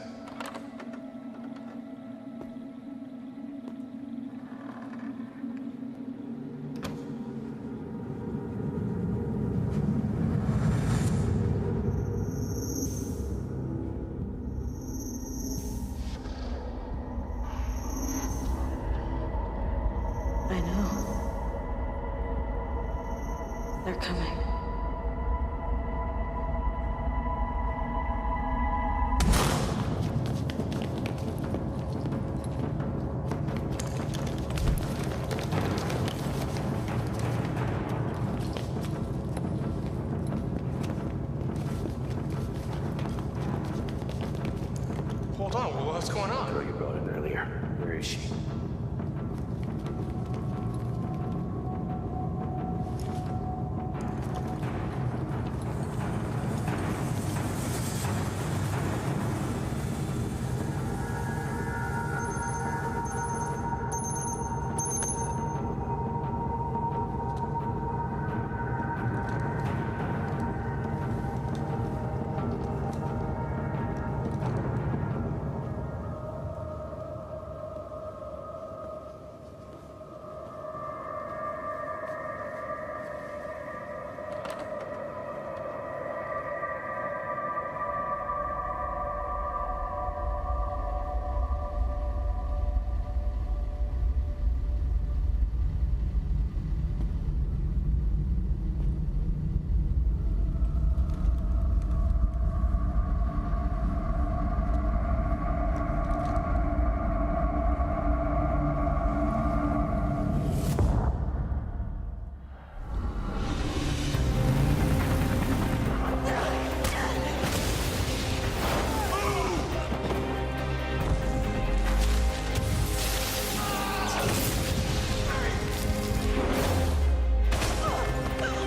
I know. They're coming. Hold on, what's going on? Girl you brought in earlier. Where is she?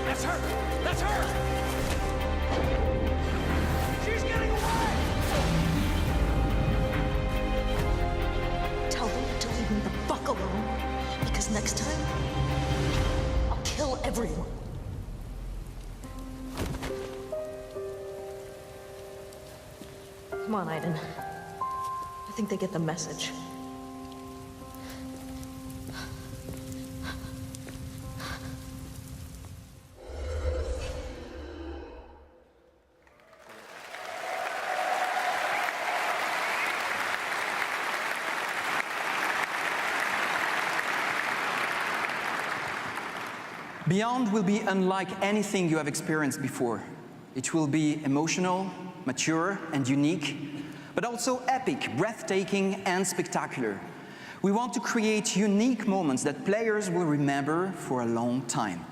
That's her! That's her! She's getting away! Tell them to leave me the fuck alone, because next time, I'll kill everyone. Come on, Aiden. I think they get the message. Beyond will be unlike anything you have experienced before. It will be emotional, mature, and unique, but also epic, breathtaking, and spectacular. We want to create unique moments that players will remember for a long time.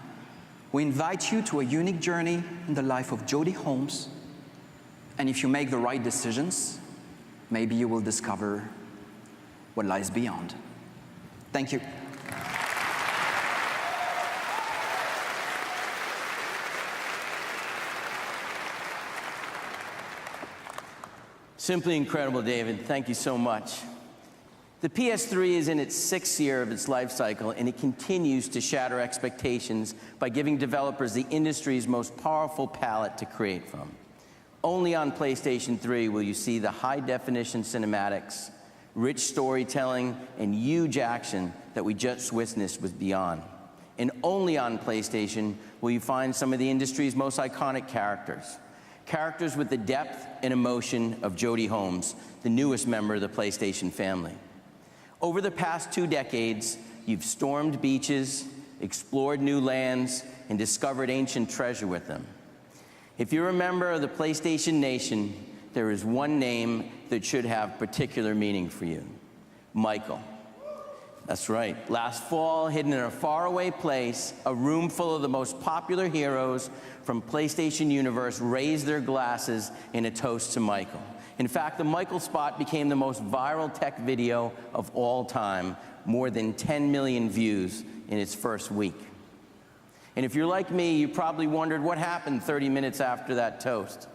We invite you to a unique journey in the life of Jodie Holmes, and if you make the right decisions, maybe you will discover what lies beyond. Thank you. Simply incredible, David. Thank you so much. The PS3 is in its 6th year of its life cycle, and it continues to shatter expectations by giving developers the industry's most powerful palette to create from. Only on PlayStation 3 will you see the high-definition cinematics, rich storytelling, and huge action that we just witnessed with Beyond. And only on PlayStation will you find some of the industry's most iconic characters. Characters with the depth and emotion of Jodie Holmes, the newest member of the PlayStation family. Over the past 2 decades, you've stormed beaches, explored new lands, and discovered ancient treasure with them. If you're a member of the PlayStation Nation, there is one name that should have particular meaning for you: Michael. That's right. Last fall, hidden in a faraway place, a room full of the most popular heroes from PlayStation Universe raised their glasses in a toast to Michael. In fact, the Michael spot became the most viral tech video of all time, more than 10 million views in its first week. And if you're like me, you probably wondered what happened 30 minutes after that toast.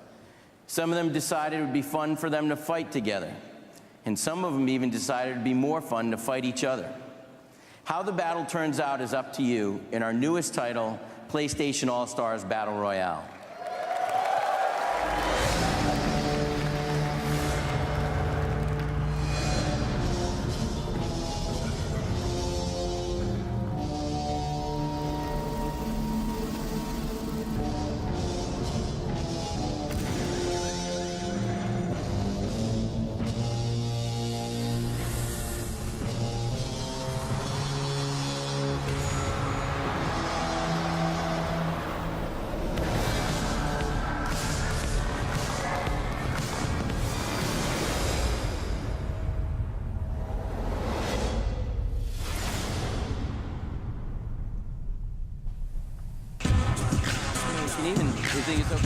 Some of them decided it would be fun for them to fight together. And some of them even decided it'd be more fun to fight each other. How the battle turns out is up to you in our newest title, PlayStation All-Stars Battle Royale. You think it's okay?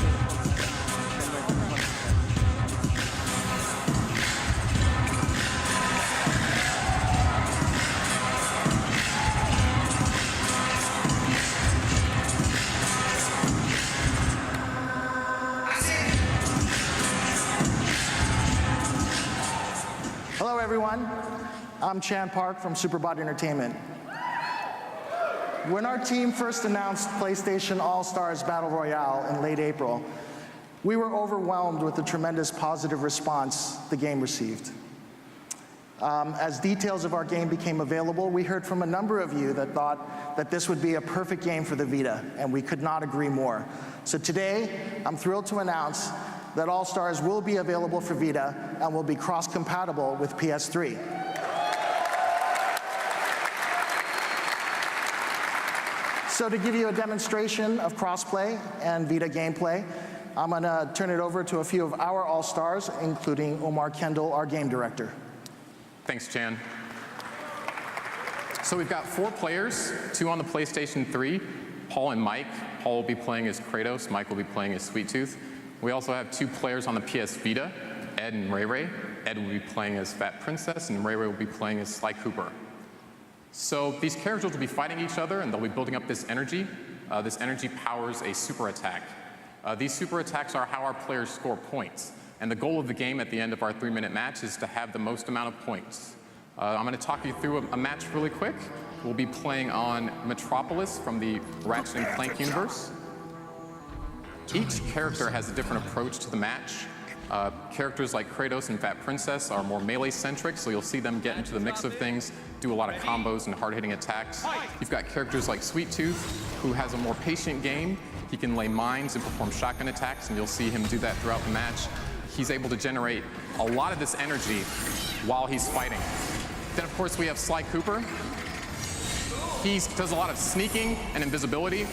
Hello, everyone. I'm Chan Park from Superbot Entertainment. When our team first announced PlayStation All-Stars Battle Royale in late April, we were overwhelmed with the tremendous positive response the game received. As details of our game became available, we heard from a number of you that thought that this would be a perfect game for the Vita, and we could not agree more. So today, I'm thrilled to announce that All-Stars will be available for Vita and will be cross-compatible with PS3. So to give you a demonstration of crossplay and Vita gameplay, I'm going to turn it over to a few of our All-Stars, including Omar Kendall, our game director. Thanks, Chan. So we've got 4 players, 2 on the PlayStation 3, Paul and Mike. Paul will be playing as Kratos, Mike will be playing as Sweet Tooth. We also have 2 players on the PS Vita, Ed and Ray Ray. Ed will be playing as Fat Princess, and Ray Ray will be playing as Sly Cooper. So these characters will be fighting each other, and they'll be building up this energy. This energy powers a super attack. These super attacks are how our players score points. And the goal of the game at the end of our 3-minute match is to have the most amount of points. I'm going to talk you through a match really quick. We'll be playing on Metropolis from the Ratchet & Clank universe. Each character has a different approach to the match. Characters like Kratos and Fat Princess are more melee-centric, so you'll see them get into the mix of things, do a lot of combos and hard-hitting attacks. You've got characters like Sweet Tooth, who has a more patient game. He can lay mines and perform shotgun attacks, and you'll see him do that throughout the match. He's able to generate a lot of this energy while he's fighting. Then, of course, we have Sly Cooper. He does a lot of sneaking and invisibility.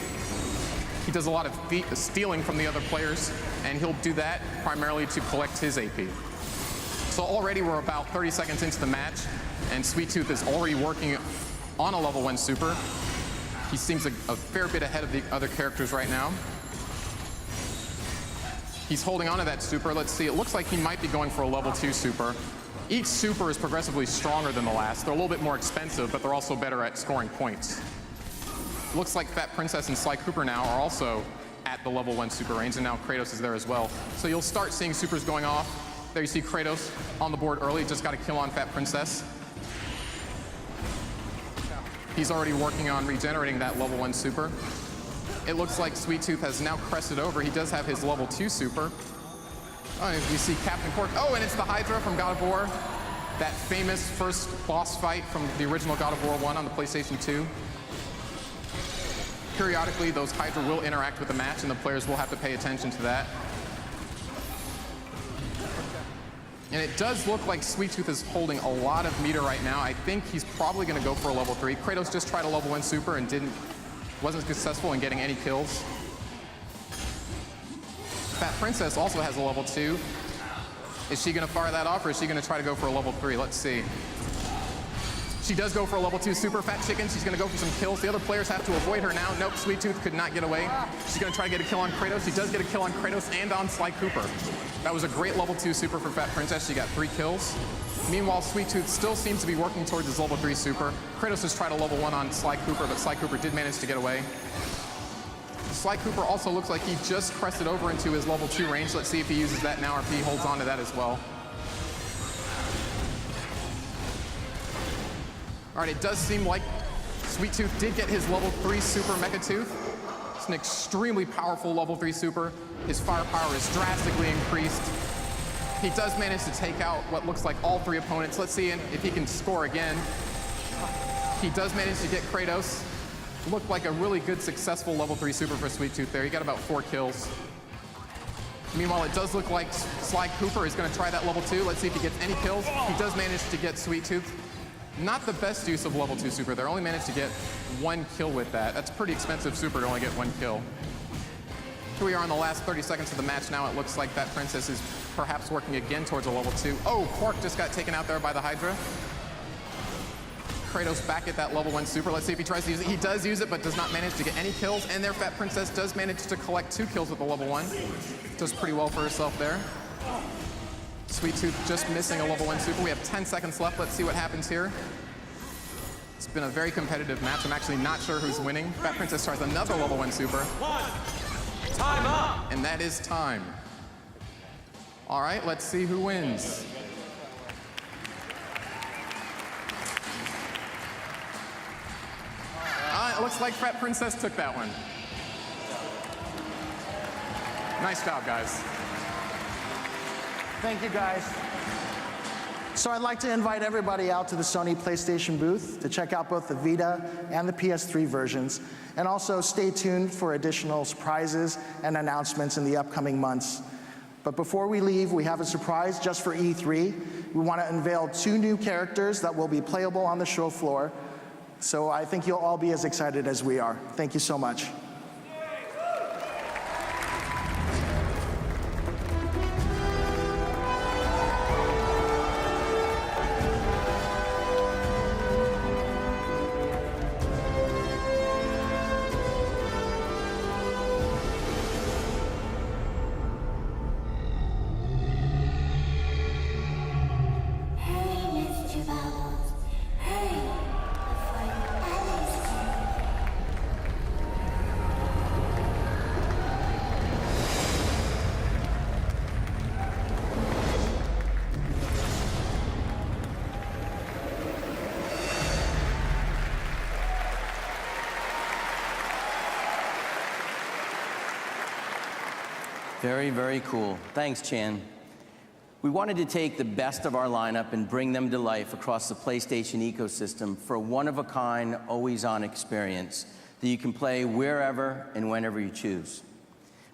He does a lot of stealing from the other players, and he'll do that primarily to collect his AP. So already we're about 30 seconds into the match, and Sweet Tooth is already working on a level 1 super. He seems a fair bit ahead of the other characters right now. He's holding on to that super. Let's see, it looks like he might be going for a level 2 super. Each super is progressively stronger than the last. They're a little bit more expensive, but they're also better at scoring points. Looks like Fat Princess and Sly Cooper now are also at the level 1 super range, and now Kratos is there as well. So you'll start seeing supers going off. There you see Kratos on the board early, just got a kill on Fat Princess. He's already working on regenerating that level 1 super. It looks like Sweet Tooth has now crested over. He does have his level 2 super. Oh, we see Captain Quark. Oh, and it's the Hydra from God of War. That famous first boss fight from the original God of War 1 on the PlayStation 2. Periodically, those Hydra will interact with the match, and the players will have to pay attention to that. And it does look like Sweet Tooth is holding a lot of meter right now. I think he's probably going to go for a level 3. Kratos just tried a level 1 super and wasn't successful in getting any kills. Fat Princess also has a level 2. Is she going to fire that off, or is she going to try to go for a level 3? Let's see. She does go for a level 2 super. Fat Chicken, she's going to go for some kills. The other players have to avoid her now. Nope, Sweet Tooth could not get away. She's going to try to get a kill on Kratos. She does get a kill on Kratos and on Sly Cooper. That was a great level 2 super for Fat Princess. She got 3 kills. Meanwhile, Sweet Tooth still seems to be working towards his level 3 super. Kratos has tried a level 1 on Sly Cooper, but Sly Cooper did manage to get away. Sly Cooper also looks like he just crested over into his level 2 range. Let's see if he uses that now or if he holds on to that as well. All right, it does seem like Sweet Tooth did get his level 3 super Mecha Tooth. It's an extremely powerful level 3 super. His firepower is drastically increased. He does manage to take out what looks like all 3 opponents. Let's see if he can score again. He does manage to get Kratos. Looked like a really good, successful level 3 super for Sweet Tooth there. He got about 4 kills. Meanwhile, it does look like Sly Cooper is going to try that level 2. Let's see if he gets any kills. He does manage to get Sweet Tooth. Not the best use of level 2 super there. Only managed to get 1 kill with that. That's a pretty expensive super to only get 1 kill. Here we are in the last 30 seconds of the match now. It looks like that Princess is perhaps working again towards a level 2. Oh, Quark just got taken out there by the Hydra. Kratos back at that level 1 super. Let's see if he tries to use it. He does use it, but does not manage to get any kills. And their Fat Princess does manage to collect 2 kills with the level 1. Does pretty well for herself there. Sweet Tooth just missing a level 1 super. We have 10 seconds left. Let's see what happens here. It's been a very competitive match. I'm actually not sure who's winning. Fat Princess tries another level 1 super. Time up! And that is time. All right, let's see who wins. It looks like Fat Princess took that one. Nice job, guys. Thank you, guys. So I'd like to invite everybody out to the Sony PlayStation booth to check out both the Vita and the PS3 versions, and also stay tuned for additional surprises and announcements in the upcoming months. But before we leave, we have a surprise just for E3. We want to unveil 2 new characters that will be playable on the show floor. So I think you'll all be as excited as we are. Thank you so much. Very, very cool. Thanks, Chan. We wanted to take the best of our lineup and bring them to life across the PlayStation ecosystem for a one-of-a-kind, always-on experience that you can play wherever and whenever you choose.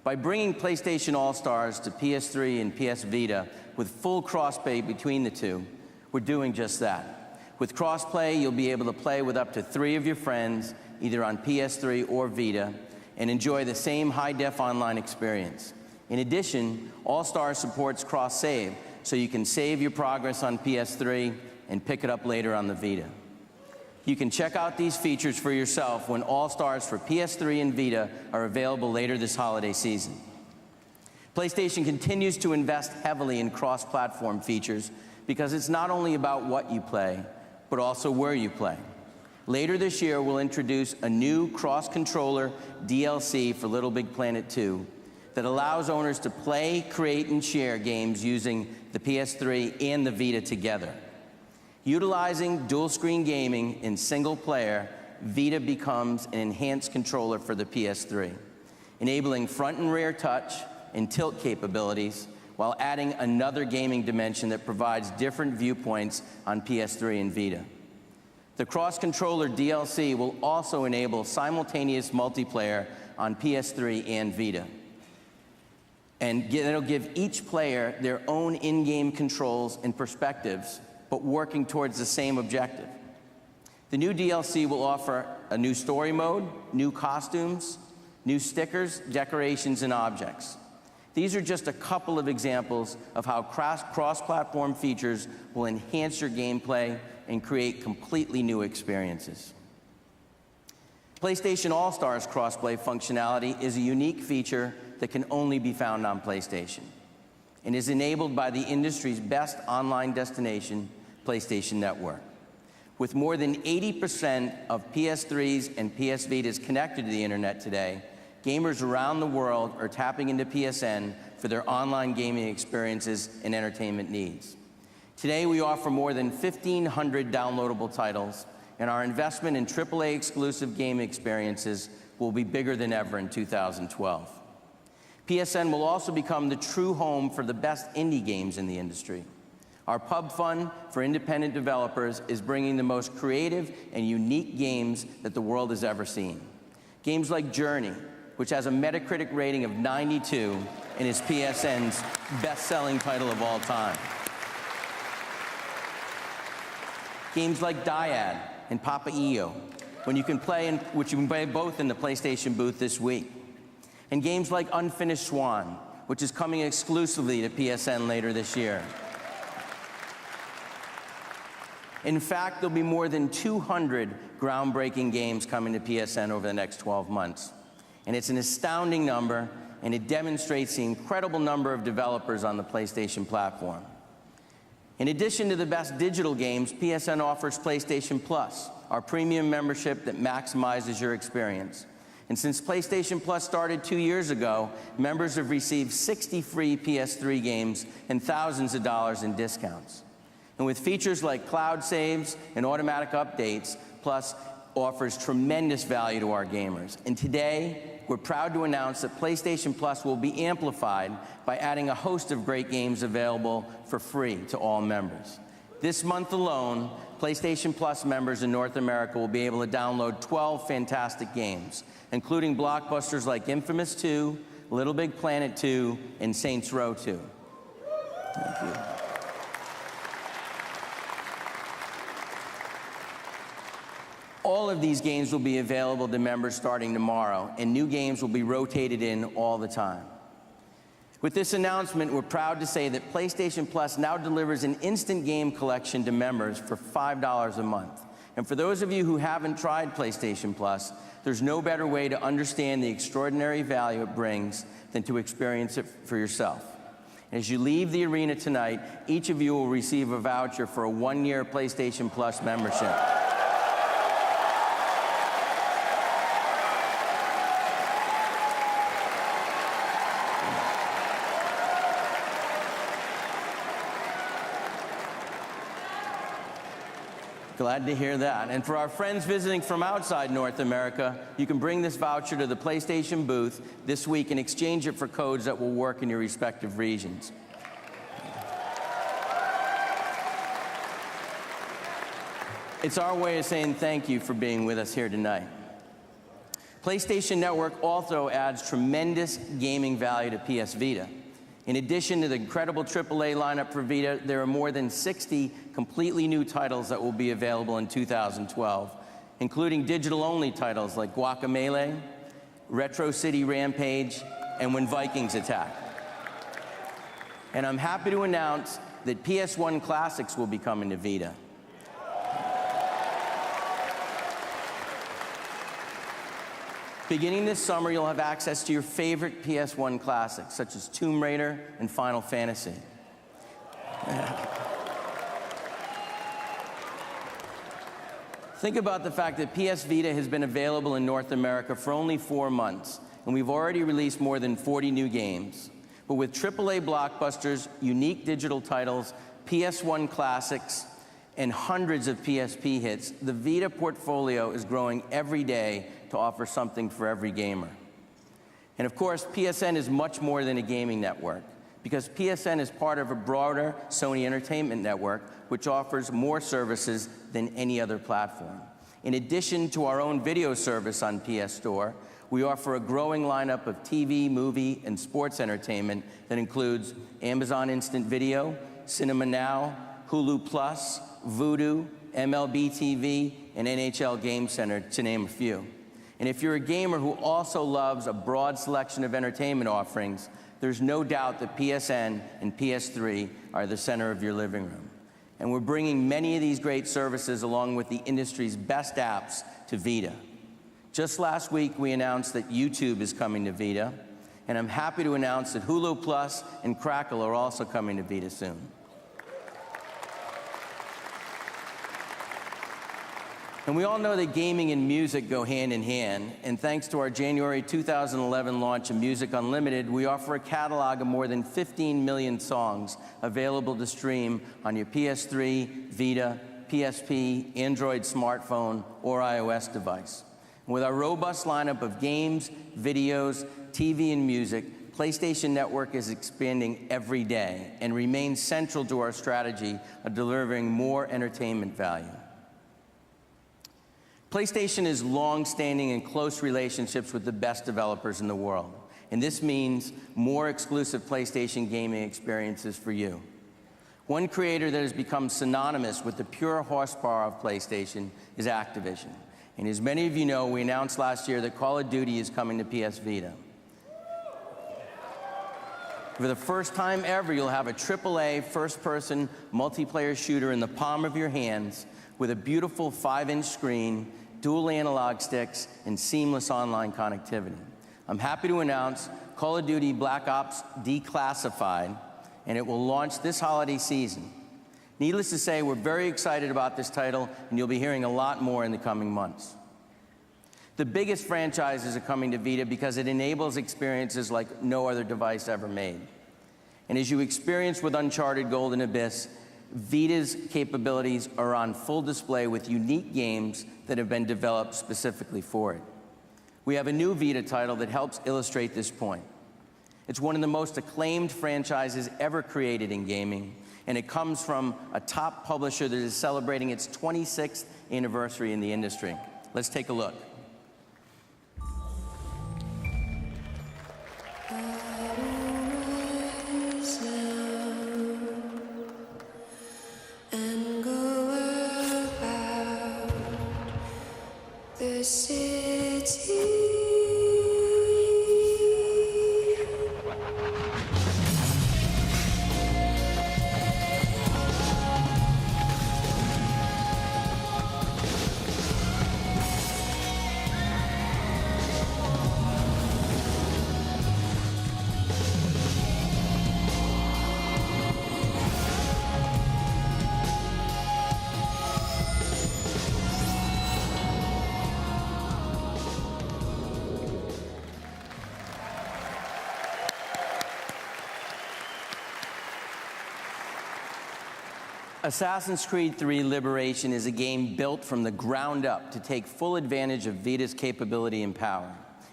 By bringing PlayStation All-Stars to PS3 and PS Vita with full crossplay between the two, we're doing just that. With crossplay, you'll be able to play with up to 3 of your friends, either on PS3 or Vita, and enjoy the same high-def online experience. In addition, All-Stars supports cross-save, so you can save your progress on PS3 and pick it up later on the Vita. You can check out these features for yourself when All-Stars for PS3 and Vita are available later this holiday season. PlayStation continues to invest heavily in cross-platform features because it's not only about what you play, but also where you play. Later this year, we'll introduce a new cross-controller DLC for Little Big Planet 2 that allows owners to play, create, and share games using the PS3 and the Vita together. Utilizing dual-screen gaming in single-player, Vita becomes an enhanced controller for the PS3, enabling front and rear touch and tilt capabilities while adding another gaming dimension that provides different viewpoints on PS3 and Vita. The cross-controller DLC will also enable simultaneous multiplayer on PS3 and Vita. And it'll give each player their own in-game controls and perspectives, but working towards the same objective. The new DLC will offer a new story mode, new costumes, new stickers, decorations, and objects. These are just a couple of examples of how cross-platform features will enhance your gameplay and create completely new experiences. PlayStation All-Stars crossplay functionality is a unique feature that can only be found on PlayStation and is enabled by the industry's best online destination, PlayStation Network. With more than 80% of PS3s and PS Vitas connected to the internet today, gamers around the world are tapping into PSN for their online gaming experiences and entertainment needs. Today, we offer more than 1,500 downloadable titles, and our investment in AAA exclusive game experiences will be bigger than ever in 2012. PSN will also become the true home for the best indie games in the industry. Our Pub Fund for independent developers is bringing the most creative and unique games that the world has ever seen. Games like Journey, which has a Metacritic rating of 92 and is PSN's best-selling title of all time. Games like Dyad and Papa EO, which you can play both in the PlayStation booth this week. And games like Unfinished Swan, which is coming exclusively to PSN later this year. In fact, there'll be more than 200 groundbreaking games coming to PSN over the next 12 months. And it's an astounding number, and it demonstrates the incredible number of developers on the PlayStation platform. In addition to the best digital games, PSN offers PlayStation Plus, our premium membership that maximizes your experience. And since PlayStation Plus started 2 years ago, members have received 60 free PS3 games and thousands of dollars in discounts. And with features like cloud saves and automatic updates, Plus offers tremendous value to our gamers. And today, we're proud to announce that PlayStation Plus will be amplified by adding a host of great games available for free to all members. This month alone, PlayStation Plus members in North America will be able to download 12 fantastic games, including blockbusters like Infamous 2, Little Big Planet 2, and Saints Row 2. Thank you. All of these games will be available to members starting tomorrow, and new games will be rotated in all the time. With this announcement, we're proud to say that PlayStation Plus now delivers an instant game collection to members for $5 a month. And for those of you who haven't tried PlayStation Plus, there's no better way to understand the extraordinary value it brings than to experience it for yourself. As you leave the arena tonight, each of you will receive a voucher for a one-year PlayStation Plus membership. Glad to hear that. And for our friends visiting from outside North America, you can bring this voucher to the PlayStation booth this week and exchange it for codes that will work in your respective regions. It's our way of saying thank you for being with us here tonight. PlayStation Network also adds tremendous gaming value to PS Vita. In addition to the incredible AAA lineup for Vita, there are more than 60 completely new titles that will be available in 2012, including digital-only titles like Guacamelee, Retro City Rampage, and When Vikings Attack. And I'm happy to announce that PS1 Classics will be coming to Vita. Beginning this summer, you'll have access to your favorite PS1 classics, such as Tomb Raider and Final Fantasy. Think about the fact that PS Vita has been available in North America for only 4 months, and we've already released more than 40 new games. But with AAA blockbusters, unique digital titles, PS1 classics, and hundreds of PSP hits, the Vita portfolio is growing every day to offer something for every gamer. And of course, PSN is much more than a gaming network, because PSN is part of a broader Sony entertainment network, which offers more services than any other platform. In addition to our own video service on PS Store, we offer a growing lineup of TV, movie, and sports entertainment that includes Amazon Instant Video, Cinema Now, Hulu Plus, Vudu, MLB TV, and NHL Game Center, to name a few. And if you're a gamer who also loves a broad selection of entertainment offerings, there's no doubt that PSN and PS3 are the center of your living room. And we're bringing many of these great services along with the industry's best apps to Vita. Just last week, we announced that YouTube is coming to Vita, and I'm happy to announce that Hulu Plus and Crackle are also coming to Vita soon. And we all know that gaming and music go hand in hand, and thanks to our January 2011 launch of Music Unlimited, we offer a catalog of more than 15 million songs available to stream on your PS3, Vita, PSP, Android smartphone, or iOS device. And with our robust lineup of games, videos, TV, and music, PlayStation Network is expanding every day and remains central to our strategy of delivering more entertainment value. PlayStation has long-standing and close relationships with the best developers in the world, and this means more exclusive PlayStation gaming experiences for you. One creator that has become synonymous with the pure horsepower of PlayStation is Activision. And as many of you know, we announced last year that Call of Duty is coming to PS Vita. For the first time ever, you'll have a AAA first-person multiplayer shooter in the palm of your hands with a beautiful 5-inch screen, dual analog sticks, and seamless online connectivity. I'm happy to announce Call of Duty Black Ops Declassified, and it will launch this holiday season. Needless to say, we're very excited about this title, and you'll be hearing a lot more in the coming months. The biggest franchises are coming to Vita because it enables experiences like no other device ever made. And as you experienced with Uncharted Golden Abyss, Vita's capabilities are on full display with unique games that have been developed specifically for it. We have a new Vita title that helps illustrate this point. It's one of the most acclaimed franchises ever created in gaming, and it comes from a top publisher that is celebrating its 26th anniversary in the industry. Let's take a look. Assassin's Creed III Liberation is a game built from the ground up to take full advantage of Vita's capability and power.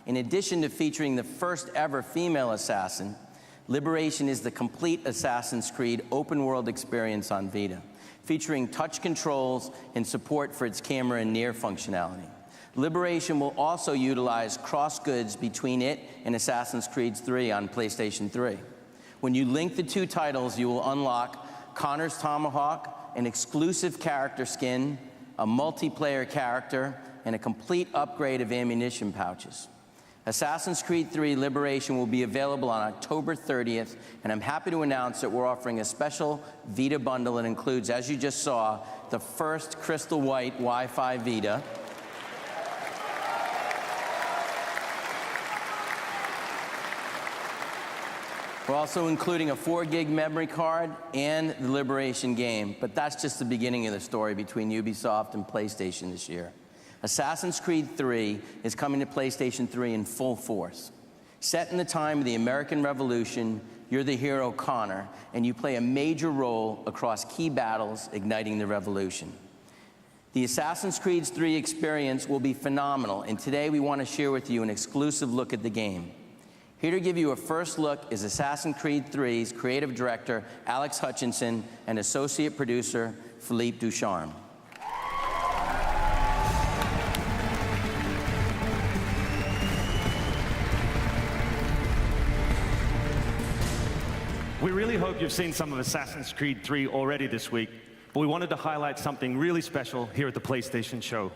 In addition to featuring the first ever female assassin, Liberation is the complete Assassin's Creed open-world experience on Vita, featuring touch controls and support for its camera and near functionality. Liberation will also utilize cross-goods between it and Assassin's Creed III on PlayStation 3. When you link the two titles, you will unlock Connor's Tomahawk, an exclusive character skin, a multiplayer character, and a complete upgrade of ammunition pouches. Assassin's Creed III Liberation will be available on October 30th, and I'm happy to announce that we're offering a special Vita bundle that includes, as you just saw, the first crystal white Wi-Fi Vita, we're also including a 4-gig memory card and the Liberation game, but that's just the beginning of the story between Ubisoft and PlayStation this year. Assassin's Creed III is coming to PlayStation 3 in full force. Set in the time of the American Revolution, you're the hero Connor, and you play a major role across key battles igniting the revolution. The Assassin's Creed III experience will be phenomenal, and today we want to share with you an exclusive look at the game. Here to give you a first look is Assassin's Creed III's creative director, Alex Hutchinson, and associate producer, Philippe Ducharme. We really hope you've seen some of Assassin's Creed 3 already this week, but we wanted to highlight something really special here at the PlayStation show.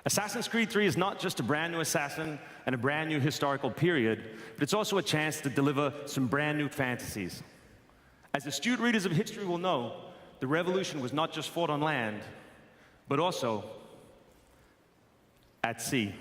Assassin's Creed 3 is not just a brand new assassin and a brand new historical period, but it's also a chance to deliver some brand new fantasies. As astute readers of history will know, the revolution was not just fought on land, but also at sea.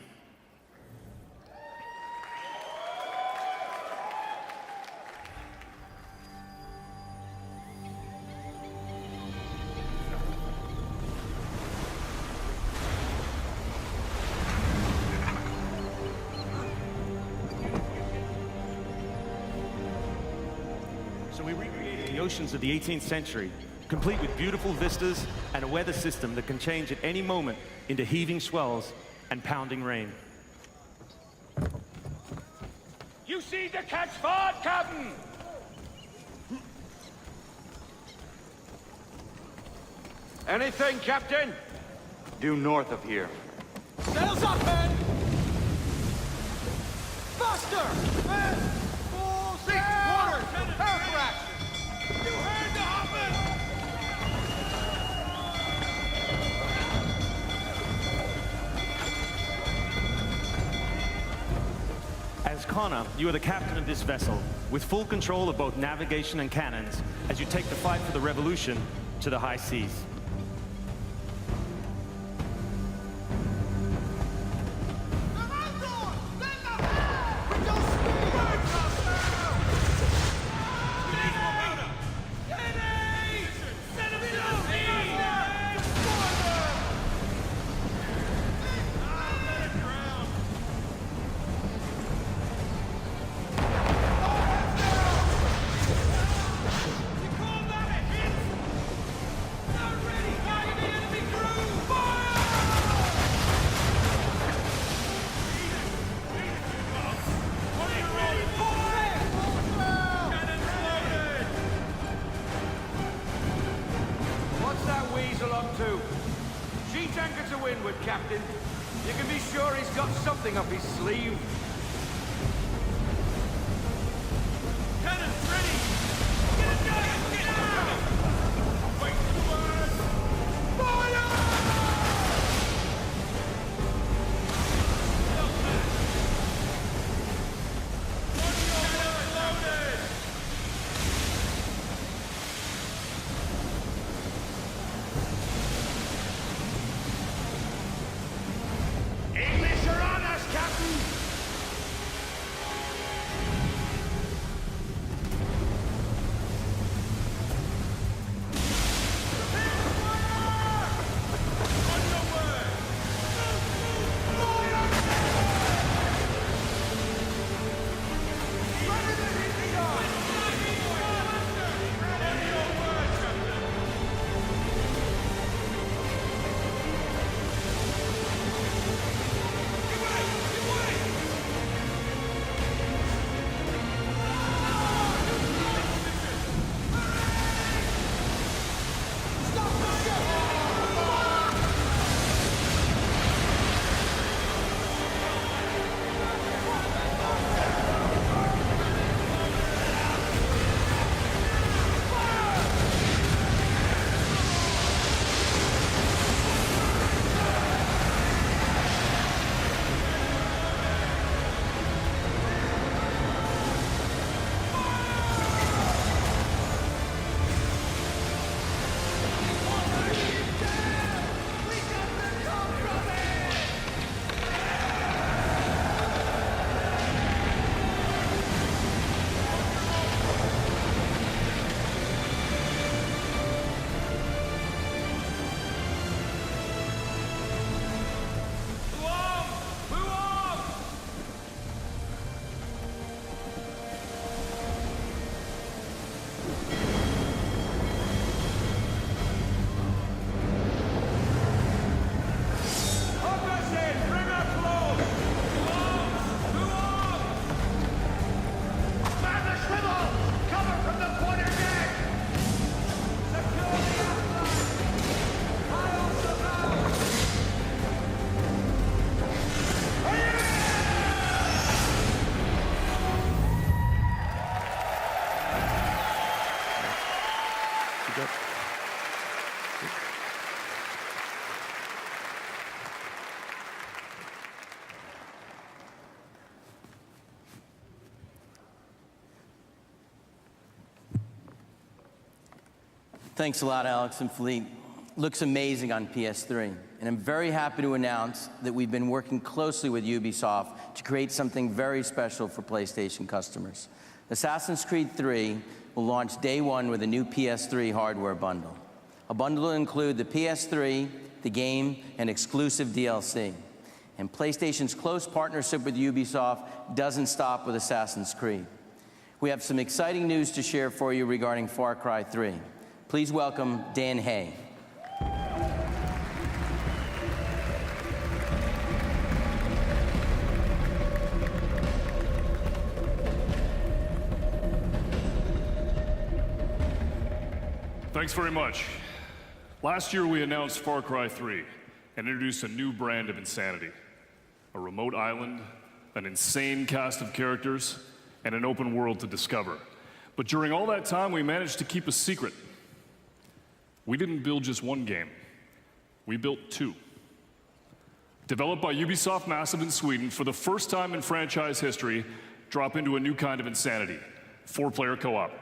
So we recreated the oceans of the 18th century, complete with beautiful vistas and a weather system that can change at any moment into heaving swells and pounding rain. You see to catch ford, Captain! Anything, Captain? Due north of here. Sails up, men! Faster! Men! Full sail! Water! Prepare for action! You heard the hoppin'! As Connor, you are the captain of this vessel, with full control of both navigation and cannons, as you take the fight for the Revolution to the high seas. What's that weasel up to? Sheet anchor to windward, Captain. You can be sure he's got something up his sleeve. Cannons ready! Get it done! Get out! Wait for the word! Fire! Loaded! English are on us, Captain! Thanks a lot, Alex and Fleet. Looks amazing on PS3. And I'm very happy to announce that we've been working closely with Ubisoft to create something very special for PlayStation customers. Assassin's Creed 3 will launch day one with a new PS3 hardware bundle. A bundle will include the PS3, the game, and exclusive DLC. And PlayStation's close partnership with Ubisoft doesn't stop with Assassin's Creed. We have some exciting news to share for you regarding Far Cry 3. Please welcome Dan Hay. Thanks very much. Last year we announced Far Cry 3 and introduced a new brand of insanity. A remote island, an insane cast of characters, and an open world to discover. But during all that time we managed to keep a secret. We didn't build just one game. We built two. Developed by Ubisoft Massive in Sweden, for the first time in franchise history, drop into a new kind of insanity, 4-player co-op.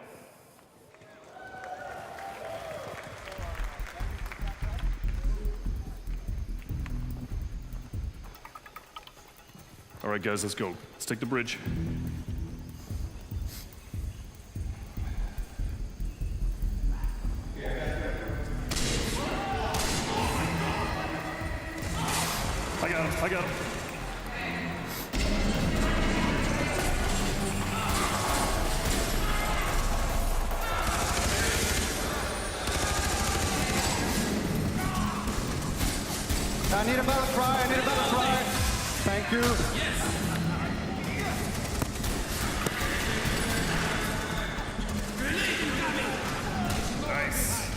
All right, guys, let's go. Let's take the bridge. I got him. I need a battle cry, Thank you. Nice.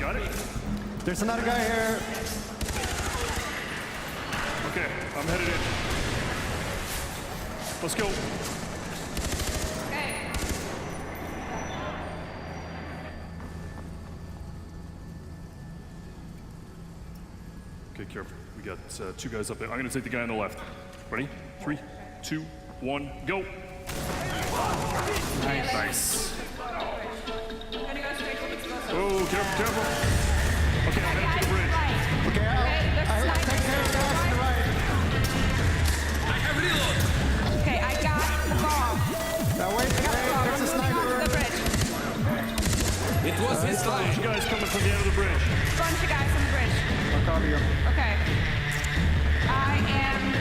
Got it? There's another guy here. Okay, I'm headed in. Let's go. Okay, careful. We got 2 guys up there. I'm gonna take the guy on the left. Ready? 3, 2, 1, go. Nice. Oh, careful. Okay, I'm headed to the bridge. Okay, I'll take care of the guys on the right. I have reload. Okay, I got the bomb. Now wait, there's a sniper. The bridge. It was his line. Bunch of guys coming from the end of the bridge. Bunch of guys on the bridge. I'll cover you. Okay. I am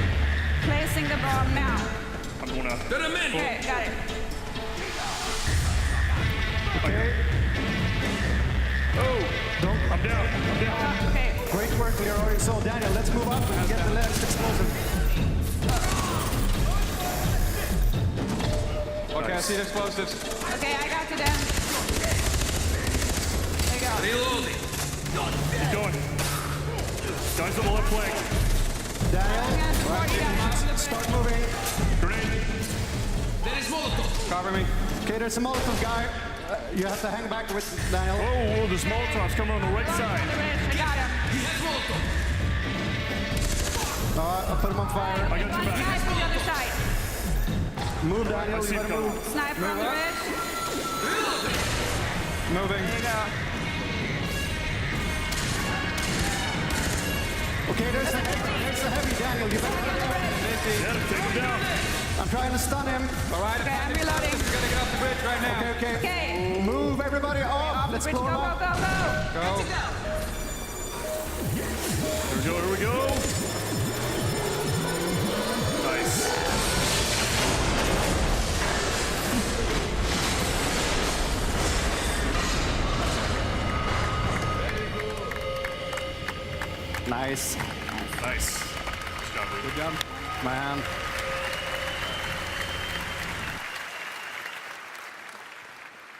placing the bomb now. I'm going out. Okay, got it. Okay. Oh, I'm down. Okay. Great work, Leroy. So, Daniel, let's move up and get the last explosive. Okay, I see the explosives. Okay, I got to them. There you go. Reloading. Keep going. Guys on the left flank. Daniel, start moving. Grenade. There is Molotov. Cover me. Okay, there's a Molotov guy. You have to hang back with Daniel. Oh, there's Molotovs coming on the right side. I got him. I'll put him on fire. I got your back. Guys on the other side. Move, Daniel. You gotta move. Sniper on the bridge. Moving. There you go. Okay, there's a heavy, Daniel. You better take him down. I'm trying to stun him. All right. Okay, I'm reloading. We're gonna get off the bridge right now. Okay. Okay. Move everybody off. Let's blow him up. Go. Here we go. Nice. Nice. Nice. Good job, man.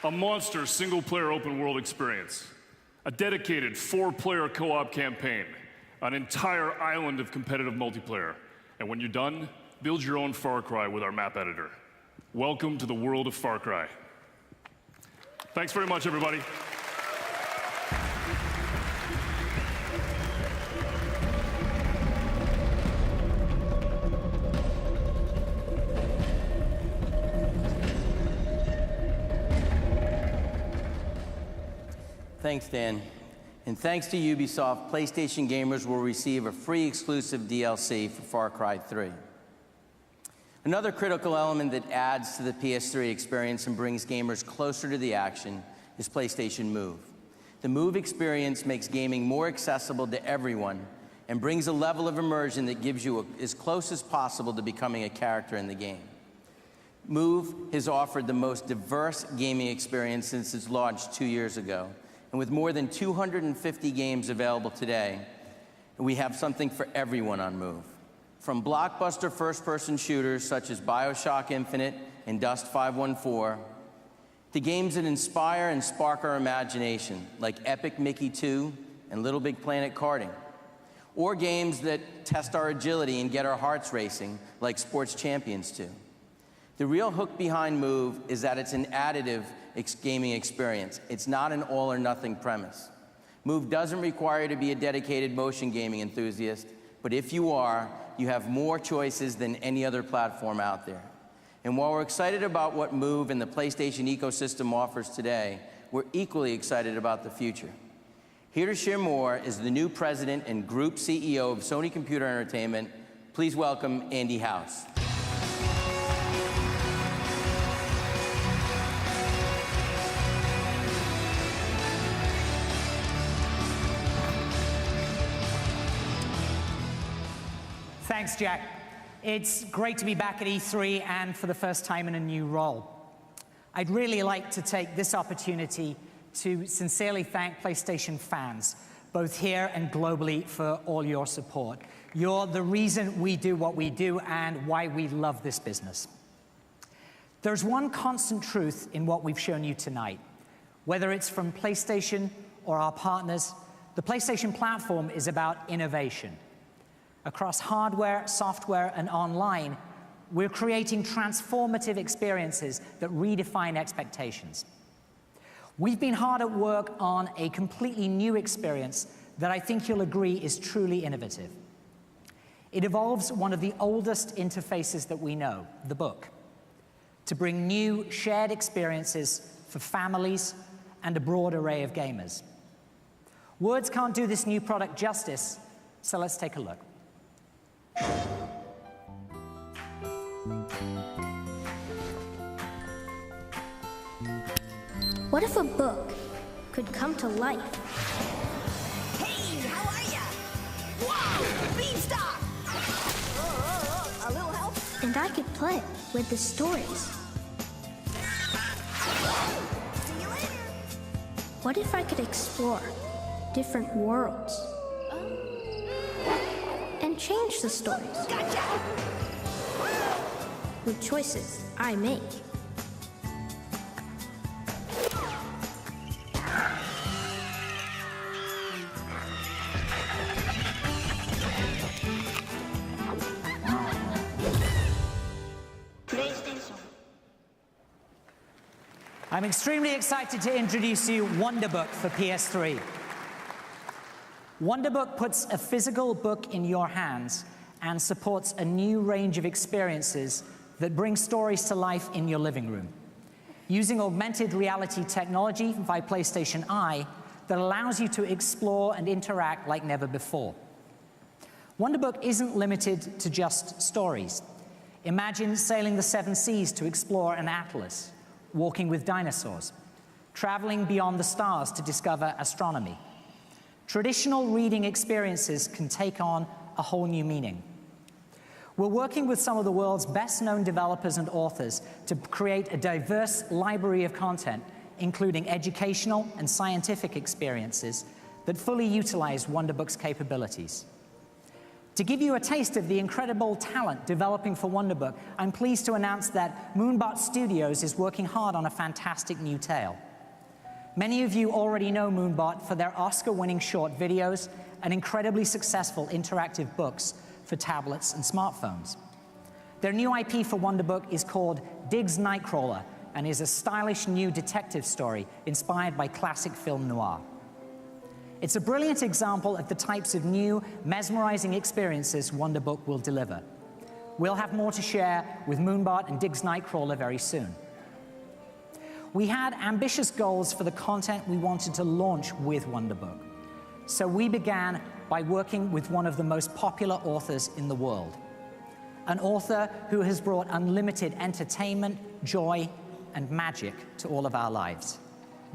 A monster single-player open-world experience. A dedicated 4-player co-op campaign. An entire island of competitive multiplayer. And when you're done, build your own Far Cry with our map editor. Welcome to the world of Far Cry. Thanks very much, everybody. Thanks, Dan. And thanks to Ubisoft, PlayStation gamers will receive a free exclusive DLC for Far Cry 3. Another critical element that adds to the PS3 experience and brings gamers closer to the action is PlayStation Move. The Move experience makes gaming more accessible to everyone and brings a level of immersion that gives you as close as possible to becoming a character in the game. Move has offered the most diverse gaming experience since its launch 2 years ago. And with more than 250 games available today, we have something for everyone on Move. From blockbuster first-person shooters such as BioShock Infinite and Dust 514, to games that inspire and spark our imagination, like Epic Mickey 2 and Little Big Planet Karting, or games that test our agility and get our hearts racing, like Sports Champions 2. The real hook behind Move is that it's an additive gaming experience. It's not an all-or-nothing premise. Move doesn't require you to be a dedicated motion gaming enthusiast, But if you are, you have more choices than any other platform out there. And while we're excited about what Move and the PlayStation ecosystem offers today, we're equally excited about the future. Here to share more is the new president and group CEO of Sony Computer Entertainment. Please welcome Andy House. Thanks, Jack. It's great to be back at E3 and for the first time in a new role. I'd really like to take this opportunity to sincerely thank PlayStation fans, both here and globally, for all your support. You're the reason we do what we do and why we love this business. There's one constant truth in what we've shown you tonight. Whether it's from PlayStation or our partners, the PlayStation platform is about innovation. Across hardware, software, and online, we're creating transformative experiences that redefine expectations. We've been hard at work on a completely new experience that I think you'll agree is truly innovative. It evolves one of the oldest interfaces that we know, the book, to bring new shared experiences for families and a broad array of gamers. Words can't do this new product justice, so let's take a look. What if a book could come to life? Hey, how are ya? Whoa! Beanstalk! A little help? And I could play with the stories. See you later. What if I could explore different worlds? And change the stories. Gotcha! With choices I make. I'm extremely excited to introduce you Wonderbook for PS3. Wonderbook puts a physical book in your hands and supports a new range of experiences that bring stories to life in your living room. Using augmented reality technology by PlayStation Eye that allows you to explore and interact like never before. Wonderbook isn't limited to just stories. Imagine sailing the 7 seas to explore an atlas, walking with dinosaurs, traveling beyond the stars to discover astronomy. Traditional reading experiences can take on a whole new meaning. We're working with some of the world's best-known developers and authors to create a diverse library of content, including educational and scientific experiences that fully utilize Wonderbook's capabilities. To give you a taste of the incredible talent developing for Wonderbook, I'm pleased to announce that Moonbot Studios is working hard on a fantastic new tale. Many of you already know Moonbot for their Oscar-winning short videos and incredibly successful interactive books for tablets and smartphones. Their new IP for Wonderbook is called Diggs Nightcrawler and is a stylish new detective story inspired by classic film noir. It's a brilliant example of the types of new, mesmerizing experiences Wonderbook will deliver. We'll have more to share with Moonbot and Diggs Nightcrawler very soon. We had ambitious goals for the content we wanted to launch with Wonderbook. So we began by working with one of the most popular authors in the world. An author who has brought unlimited entertainment, joy, and magic to all of our lives.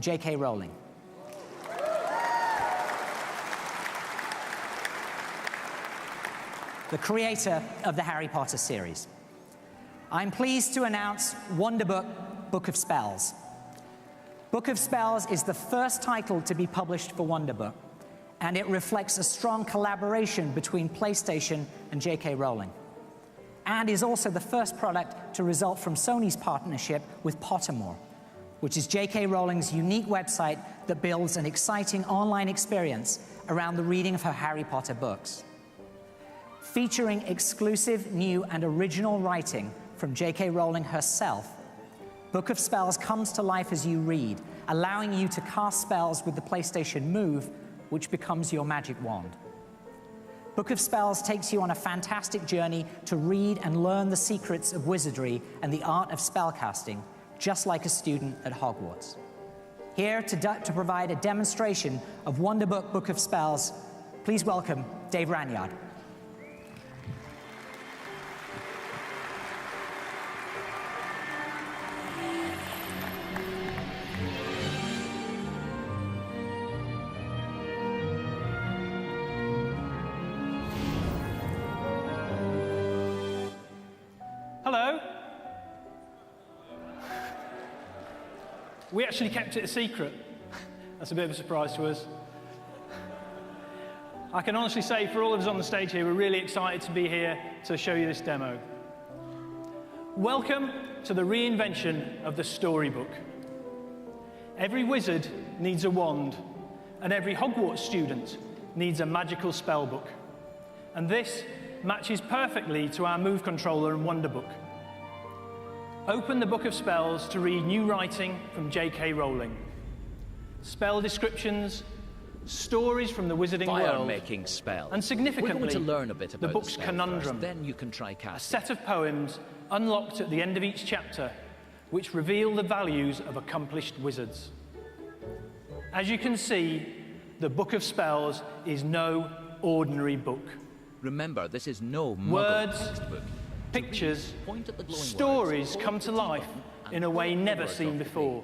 J.K. Rowling. The creator of the Harry Potter series. I'm pleased to announce Wonderbook, Book of Spells. Book of Spells is the first title to be published for Wonderbook, and it reflects a strong collaboration between PlayStation and J.K. Rowling, and is also the first product to result from Sony's partnership with Pottermore, which is J.K. Rowling's unique website that builds an exciting online experience around the reading of her Harry Potter books. Featuring exclusive, new, and original writing from J.K. Rowling herself, Book of Spells comes to life as you read, allowing you to cast spells with the PlayStation Move, which becomes your magic wand. Book of Spells takes you on a fantastic journey to read and learn the secrets of wizardry and the art of spellcasting, just like a student at Hogwarts. Here to provide a demonstration of Wonderbook Book of Spells, please welcome Dave Ranyard. Hello. We actually kept it a secret. That's a bit of a surprise to us. I can honestly say for all of us on the stage here, we're really excited to be here to show you this demo. Welcome to the reinvention of the storybook. Every wizard needs a wand, and every Hogwarts student needs a magical spell book. And this matches perfectly to our Move Controller and Wonderbook. Open the Book of Spells to read new writing from J.K. Rowling. Spell descriptions, stories from the wizarding world, fire-making spell. And significantly, we're going to learn a bit about the book's spell conundrum. First, then you can try casting. A set of poems unlocked at the end of each chapter, which reveal the values of accomplished wizards. As you can see, the Book of Spells is no ordinary book. Remember, this is no words, textbook. pictures, stories come to life in a way never seen before.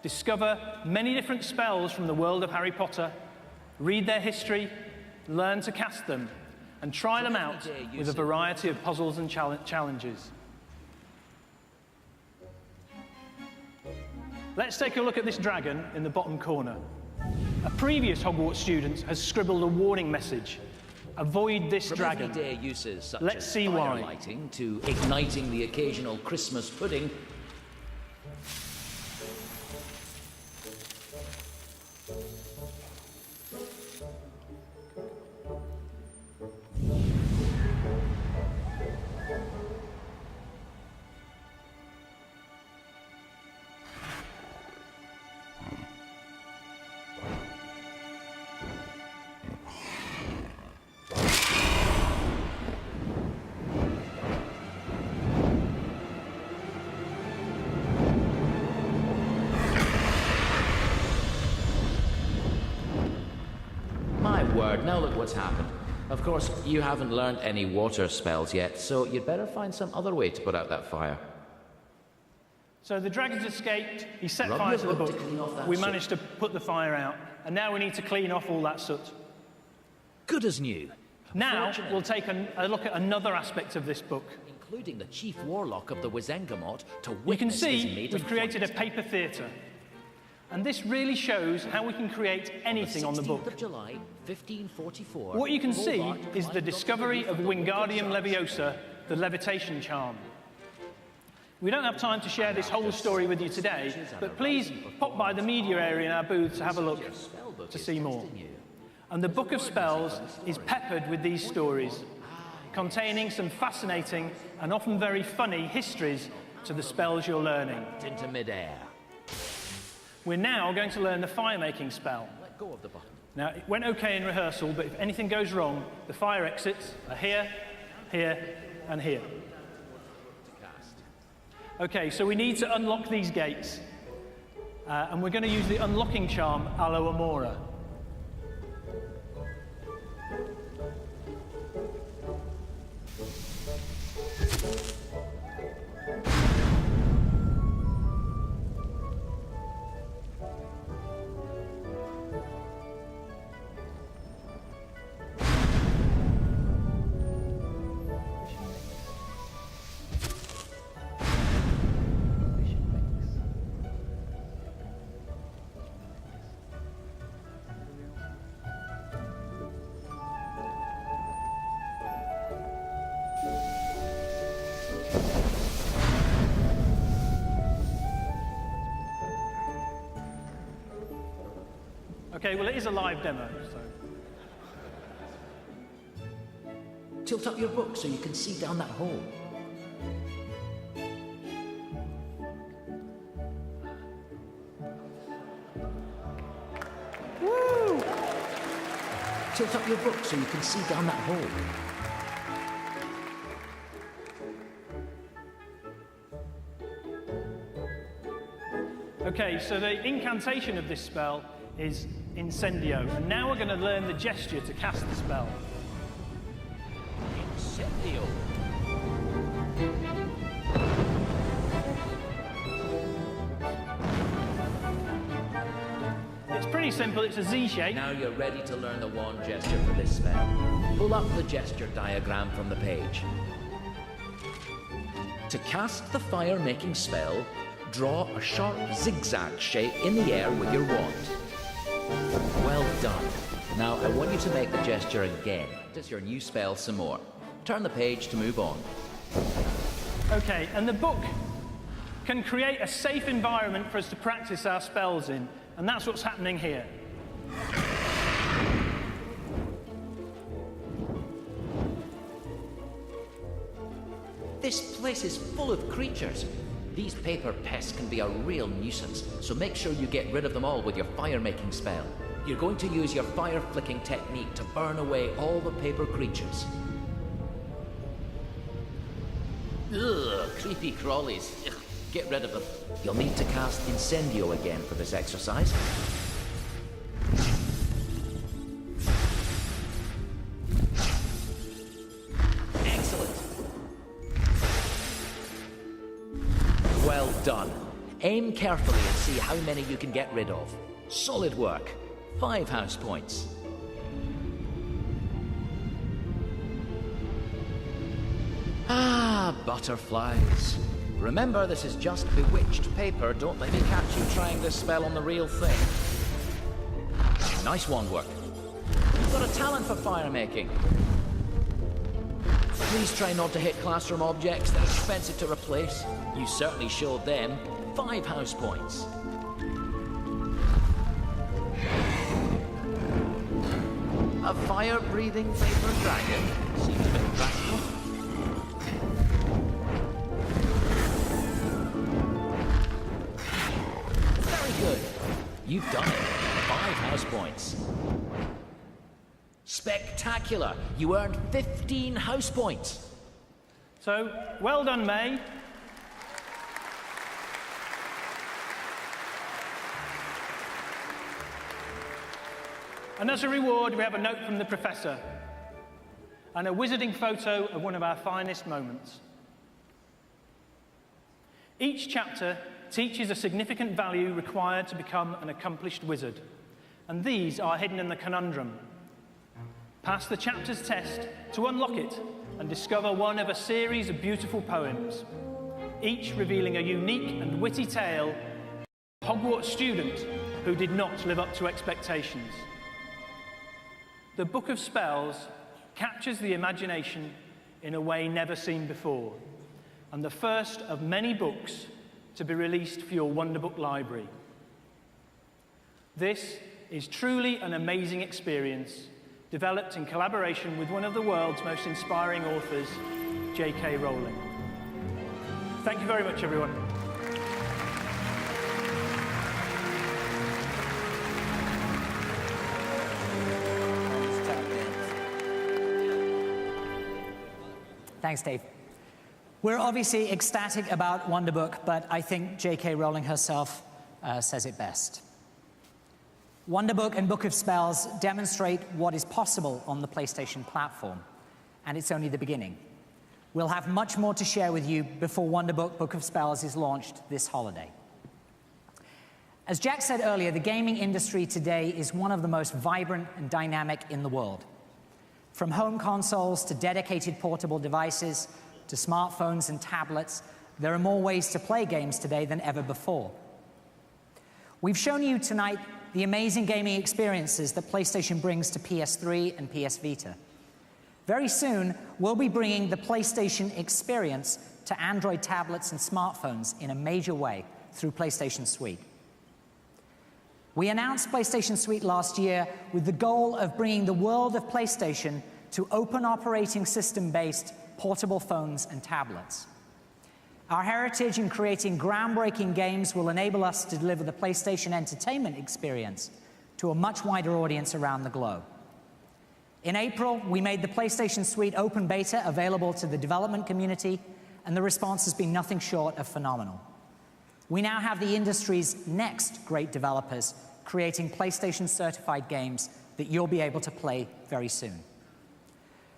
Discover many different spells from the world of Harry Potter, read their history, learn to cast them, and try them out with a variety of puzzles and challenges. Let's take a look at this dragon in the bottom corner. A previous Hogwarts student has scribbled a warning message. Avoid this dragon. From everyday uses such Let's as see why. firelighting to igniting the occasional Christmas pudding. Now look what's happened. Of course, you haven't learned any water spells yet, so you'd better find some other way to put out that fire. So the dragon's escaped, he set fire to the book, we managed to put the fire out, and now we need to clean off all that soot. Good as new. Now we'll take a look at another aspect of this book. Including the chief warlock of the Wizengamot to witness You can his see maiden we've created a paper theatre. And this really shows how we can create anything on the book. Of July, 1544, what you can see is the discovery of Wingardium Leviosa, the levitation charm. We don't have time to share this whole story with you today, but please pop by the media area in our booth to have a look to see more. And the Book of Spells is peppered with these stories, containing some fascinating and often very funny histories to the spells you're learning. Into midair. We're now going to learn the fire-making spell. Let go of the button. Now, it went okay in rehearsal, but if anything goes wrong, the fire exits are here, here, and here. Okay, so we need to unlock these gates. And we're going to use the unlocking charm, Alo Amora. Okay, well, it is a live demo, so. Tilt up your book so you can see down that hole. Woo! Tilt up your book so you can see down that hole. Okay, so the incantation of this spell is Incendio, and now we're going to learn the gesture to cast the spell. Incendio. It's pretty simple, it's a Z shape. Now you're ready to learn the wand gesture for this spell. Pull up the gesture diagram from the page. To cast the fire-making spell, draw a sharp zigzag shape in the air with your wand. Well done. Now I want you to make the gesture again. Practice your new spell some more. Turn the page to move on. Okay, and the book can create a safe environment for us to practice our spells in, and that's what's happening here. This place is full of creatures. These paper pests can be a real nuisance, so make sure you get rid of them all with your fire-making spell. You're going to use your fire-flicking technique to burn away all the paper creatures. Ugh, creepy crawlies. Ugh, get rid of them. You'll need to cast Incendio again for this exercise. Well done. Aim carefully and see how many you can get rid of. Solid work. 5 house points. Ah, butterflies. Remember, this is just bewitched paper. Don't let me catch you trying this spell on the real thing. Nice wand work. You've got a talent for fire making. Please try not to hit classroom objects that are expensive to replace. You certainly showed them. 5 house points. A fire-breathing paper dragon? Seems a bit practical. Very good. You've done it. 5 house points. Spectacular! You earned 15 house points. So, well done, May. And as a reward, we have a note from the professor and a wizarding photo of one of our finest moments. Each chapter teaches a significant value required to become an accomplished wizard, and these are hidden in the conundrum. Pass the chapter's test to unlock it and discover one of a series of beautiful poems, each revealing a unique and witty tale of a Hogwarts student who did not live up to expectations. The Book of Spells captures the imagination in a way never seen before, and the first of many books to be released for your Wonderbook library. This is truly an amazing experience, developed in collaboration with one of the world's most inspiring authors, J.K. Rowling. Thank you very much, everyone. Thanks, Dave. We're obviously ecstatic about Wonderbook, but I think J.K. Rowling herself says it best. Wonderbook and Book of Spells demonstrate what is possible on the PlayStation platform, and it's only the beginning. We'll have much more to share with you before Wonderbook Book of Spells is launched this holiday. As Jack said earlier, the gaming industry today is one of the most vibrant and dynamic in the world. From home consoles to dedicated portable devices to smartphones and tablets, there are more ways to play games today than ever before. We've shown you tonight the amazing gaming experiences that PlayStation brings to PS3 and PS Vita. Very soon, we'll be bringing the PlayStation experience to Android tablets and smartphones in a major way through PlayStation Suite. We announced PlayStation Suite last year with the goal of bringing the world of PlayStation to open operating system-based portable phones and tablets. Our heritage in creating groundbreaking games will enable us to deliver the PlayStation entertainment experience to a much wider audience around the globe. In April, we made the PlayStation Suite open beta available to the development community, and the response has been nothing short of phenomenal. We now have the industry's next great developers creating PlayStation-certified games that you'll be able to play very soon.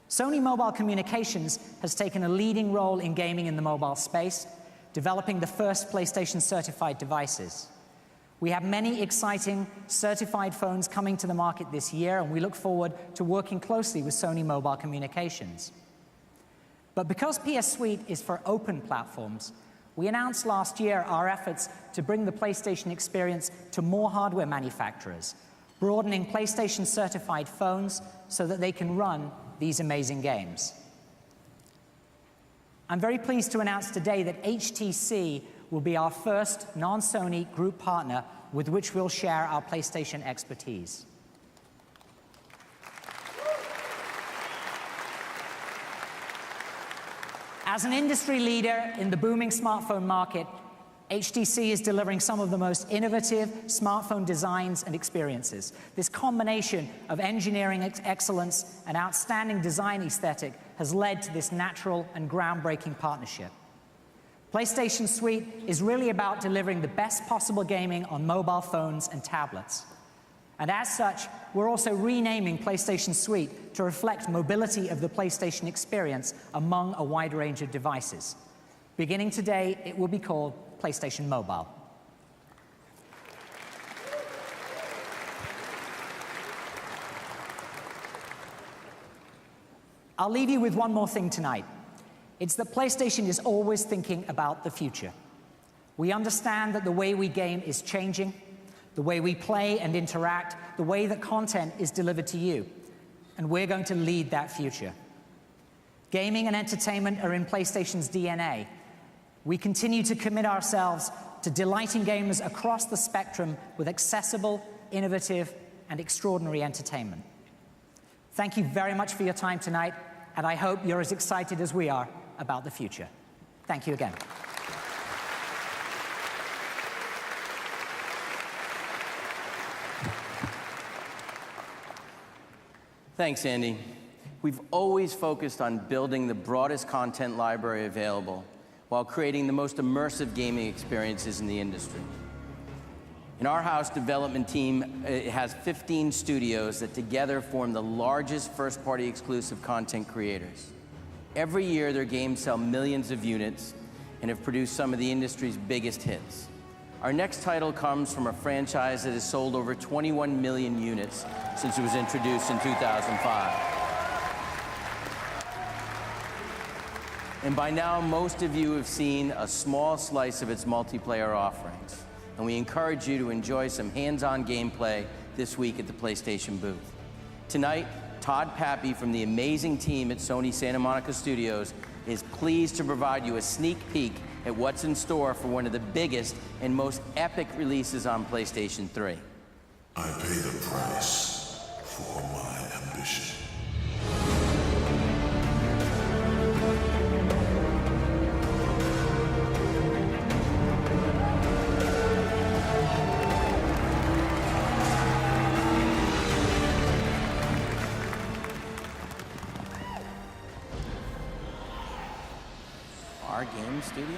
Sony Mobile Communications has taken a leading role in gaming in the mobile space, developing the first PlayStation-certified devices. We have many exciting certified phones coming to the market this year, and we look forward to working closely with Sony Mobile Communications. But because PS Suite is for open platforms, we announced last year our efforts to bring the PlayStation experience to more hardware manufacturers, broadening PlayStation-certified phones so that they can run these amazing games. I'm very pleased to announce today that HTC will be our first non-Sony group partner with which we'll share our PlayStation expertise. As an industry leader in the booming smartphone market, HTC is delivering some of the most innovative smartphone designs and experiences. This combination of engineering excellence and outstanding design aesthetic has led to this natural and groundbreaking partnership. PlayStation Suite is really about delivering the best possible gaming on mobile phones and tablets. And as such, we're also renaming PlayStation Suite to reflect mobility of the PlayStation experience among a wide range of devices. Beginning today, it will be called PlayStation Mobile. I'll leave you with one more thing tonight. It's that PlayStation is always thinking about the future. We understand that the way we game is changing, the way we play and interact, the way that content is delivered to you, and we're going to lead that future. Gaming and entertainment are in PlayStation's DNA. We continue to commit ourselves to delighting gamers across the spectrum with accessible, innovative, and extraordinary entertainment. Thank you very much for your time tonight, and I hope you're as excited as we are about the future. Thank you again. Thanks, Andy. We've always focused on building the broadest content library available while creating the most immersive gaming experiences in the industry. In our house development team, it has 15 studios that together form the largest first-party exclusive content creators. Every year, their games sell millions of units and have produced some of the industry's biggest hits. Our next title comes from a franchise that has sold over 21 million units since it was introduced in 2005. And by now, most of you have seen a small slice of its multiplayer offerings. And we encourage you to enjoy some hands-on gameplay this week at the PlayStation booth. Tonight, Todd Pappy from the amazing team at Sony Santa Monica Studios is pleased to provide you a sneak peek at what's in store for one of the biggest and most epic releases on PlayStation 3. I pay the price for my ambition. Our game studios?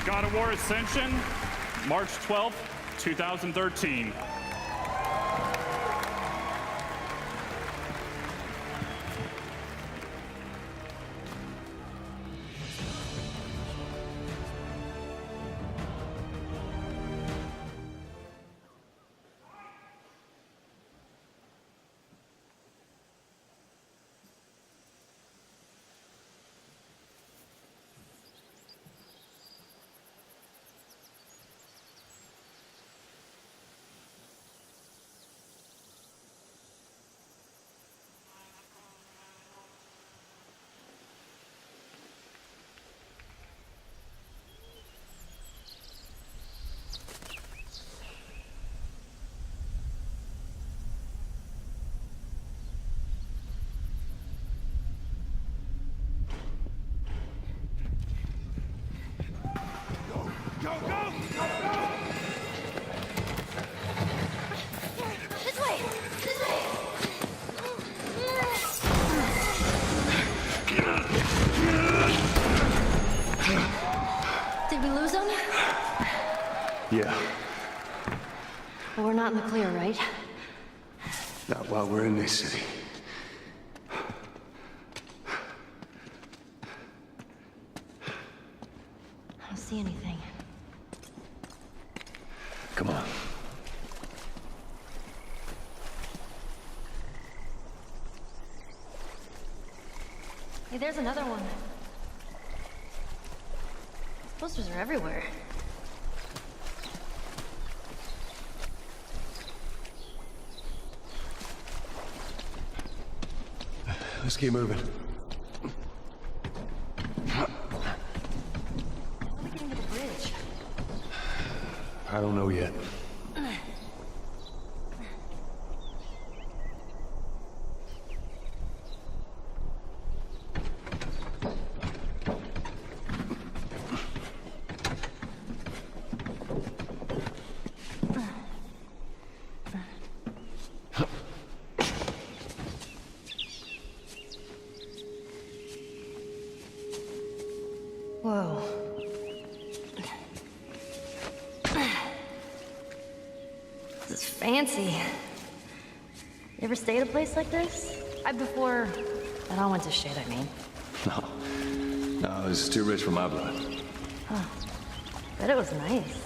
God of War Ascension, March 12th, 2013. Go, go! Go, go! This way! This way! Did we lose them? Yeah, But we're not in the clear, right? not while we're in this city. I don't see anything. Come on. Hey, there's another one. These posters are everywhere. Let's keep moving. How are we getting to the bridge? I don't know yet. Whoa. This is fancy. You ever stay at a place like this? Before that all went to shit, I mean. No, this is too rich for my blood. Huh. Bet it was nice.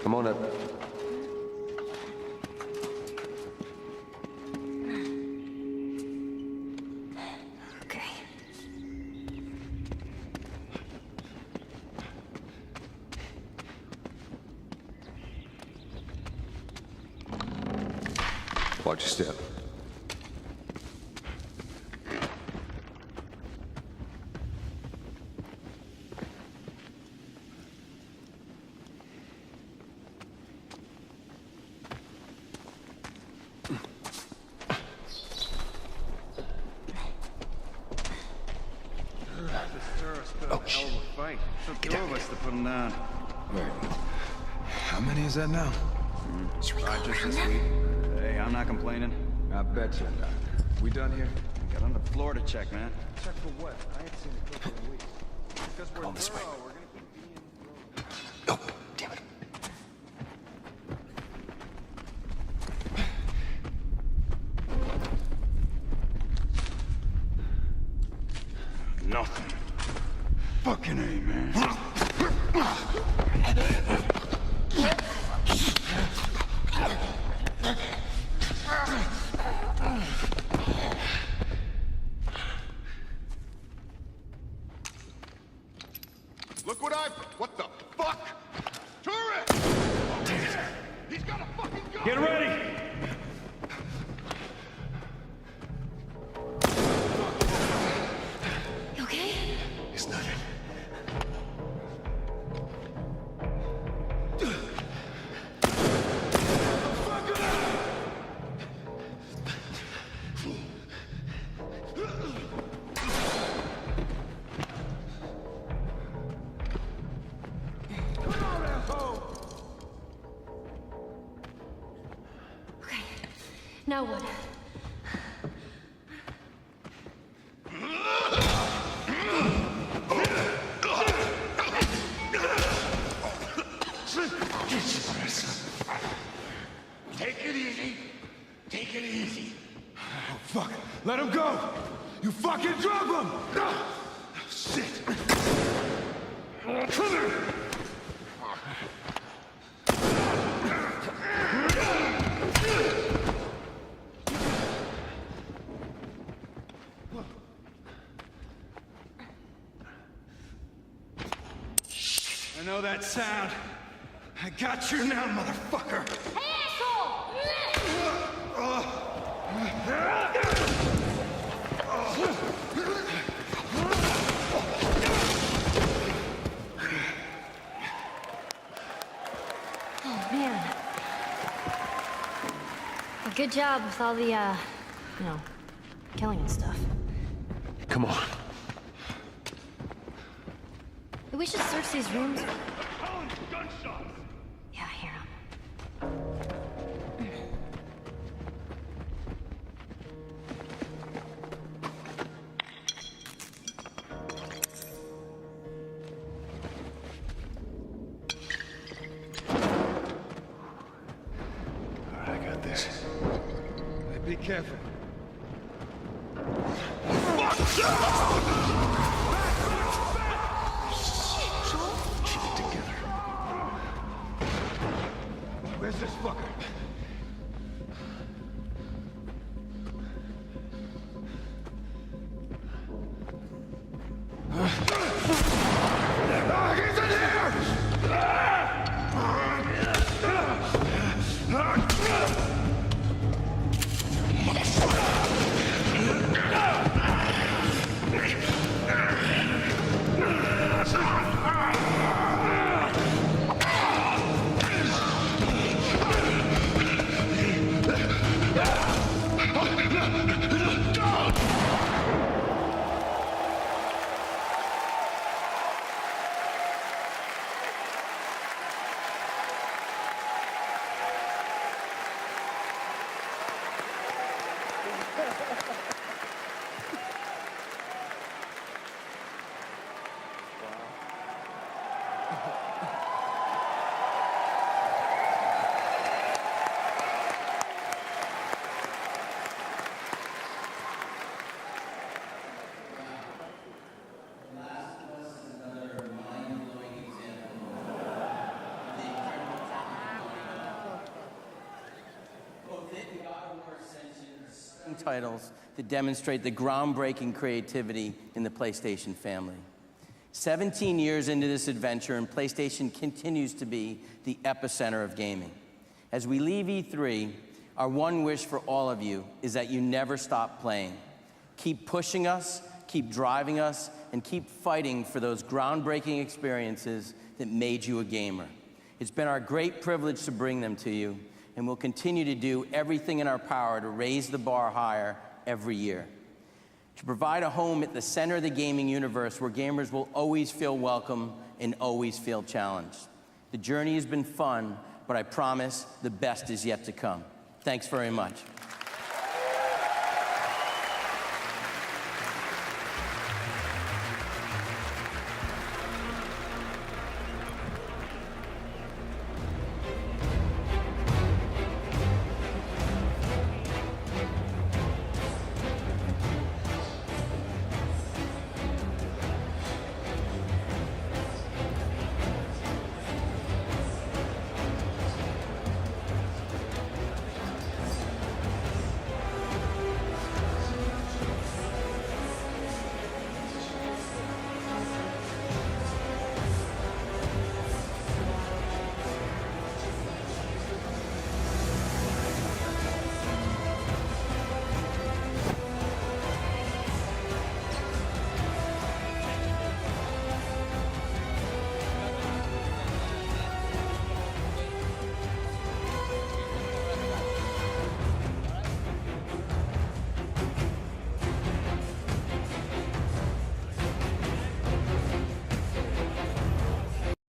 Come on up. Okay. Watch your step. Oh, shit. Hell of a fight. Took two of us to put him down. How many is that now? Should we go Just around this them? week. Hey, I'm not complaining. I bet you. We done here? Got on the floor to check, man. Check for what? I ain't seen a couple of weeks. Because we're Come on this way. thorough, we're gonna keep being... Oh, damn it. Nothing. Fucking A, man. Look what what the fuck? Tourist! He's got a fucking gun! Get ready! You okay? It's nothing. Now what? Take it easy. Take it easy. Oh, fuck. Let him go. You fucking drop him. Oh, shit. Come here. I know that sound. I got you now, motherfucker. Oh, man. Well, good job with all the, you know, killing and stuff. Come on. We should search these rooms. Gunshots. Yeah, I hear 'em. All right, I got this. Hey, be careful. Where's this fucker? He's in here! Titles that demonstrate the groundbreaking creativity in the PlayStation family. 17 years into this adventure, and PlayStation continues to be the epicenter of gaming. As we leave E3, our one wish for all of you is that you never stop playing. Keep pushing us, keep driving us, and keep fighting for those groundbreaking experiences that made you a gamer. It's been our great privilege to bring them to you, and we'll continue to do everything in our power to raise the bar higher every year. To provide a home at the center of the gaming universe where gamers will always feel welcome and always feel challenged. The journey has been fun, but I promise the best is yet to come. Thanks very much.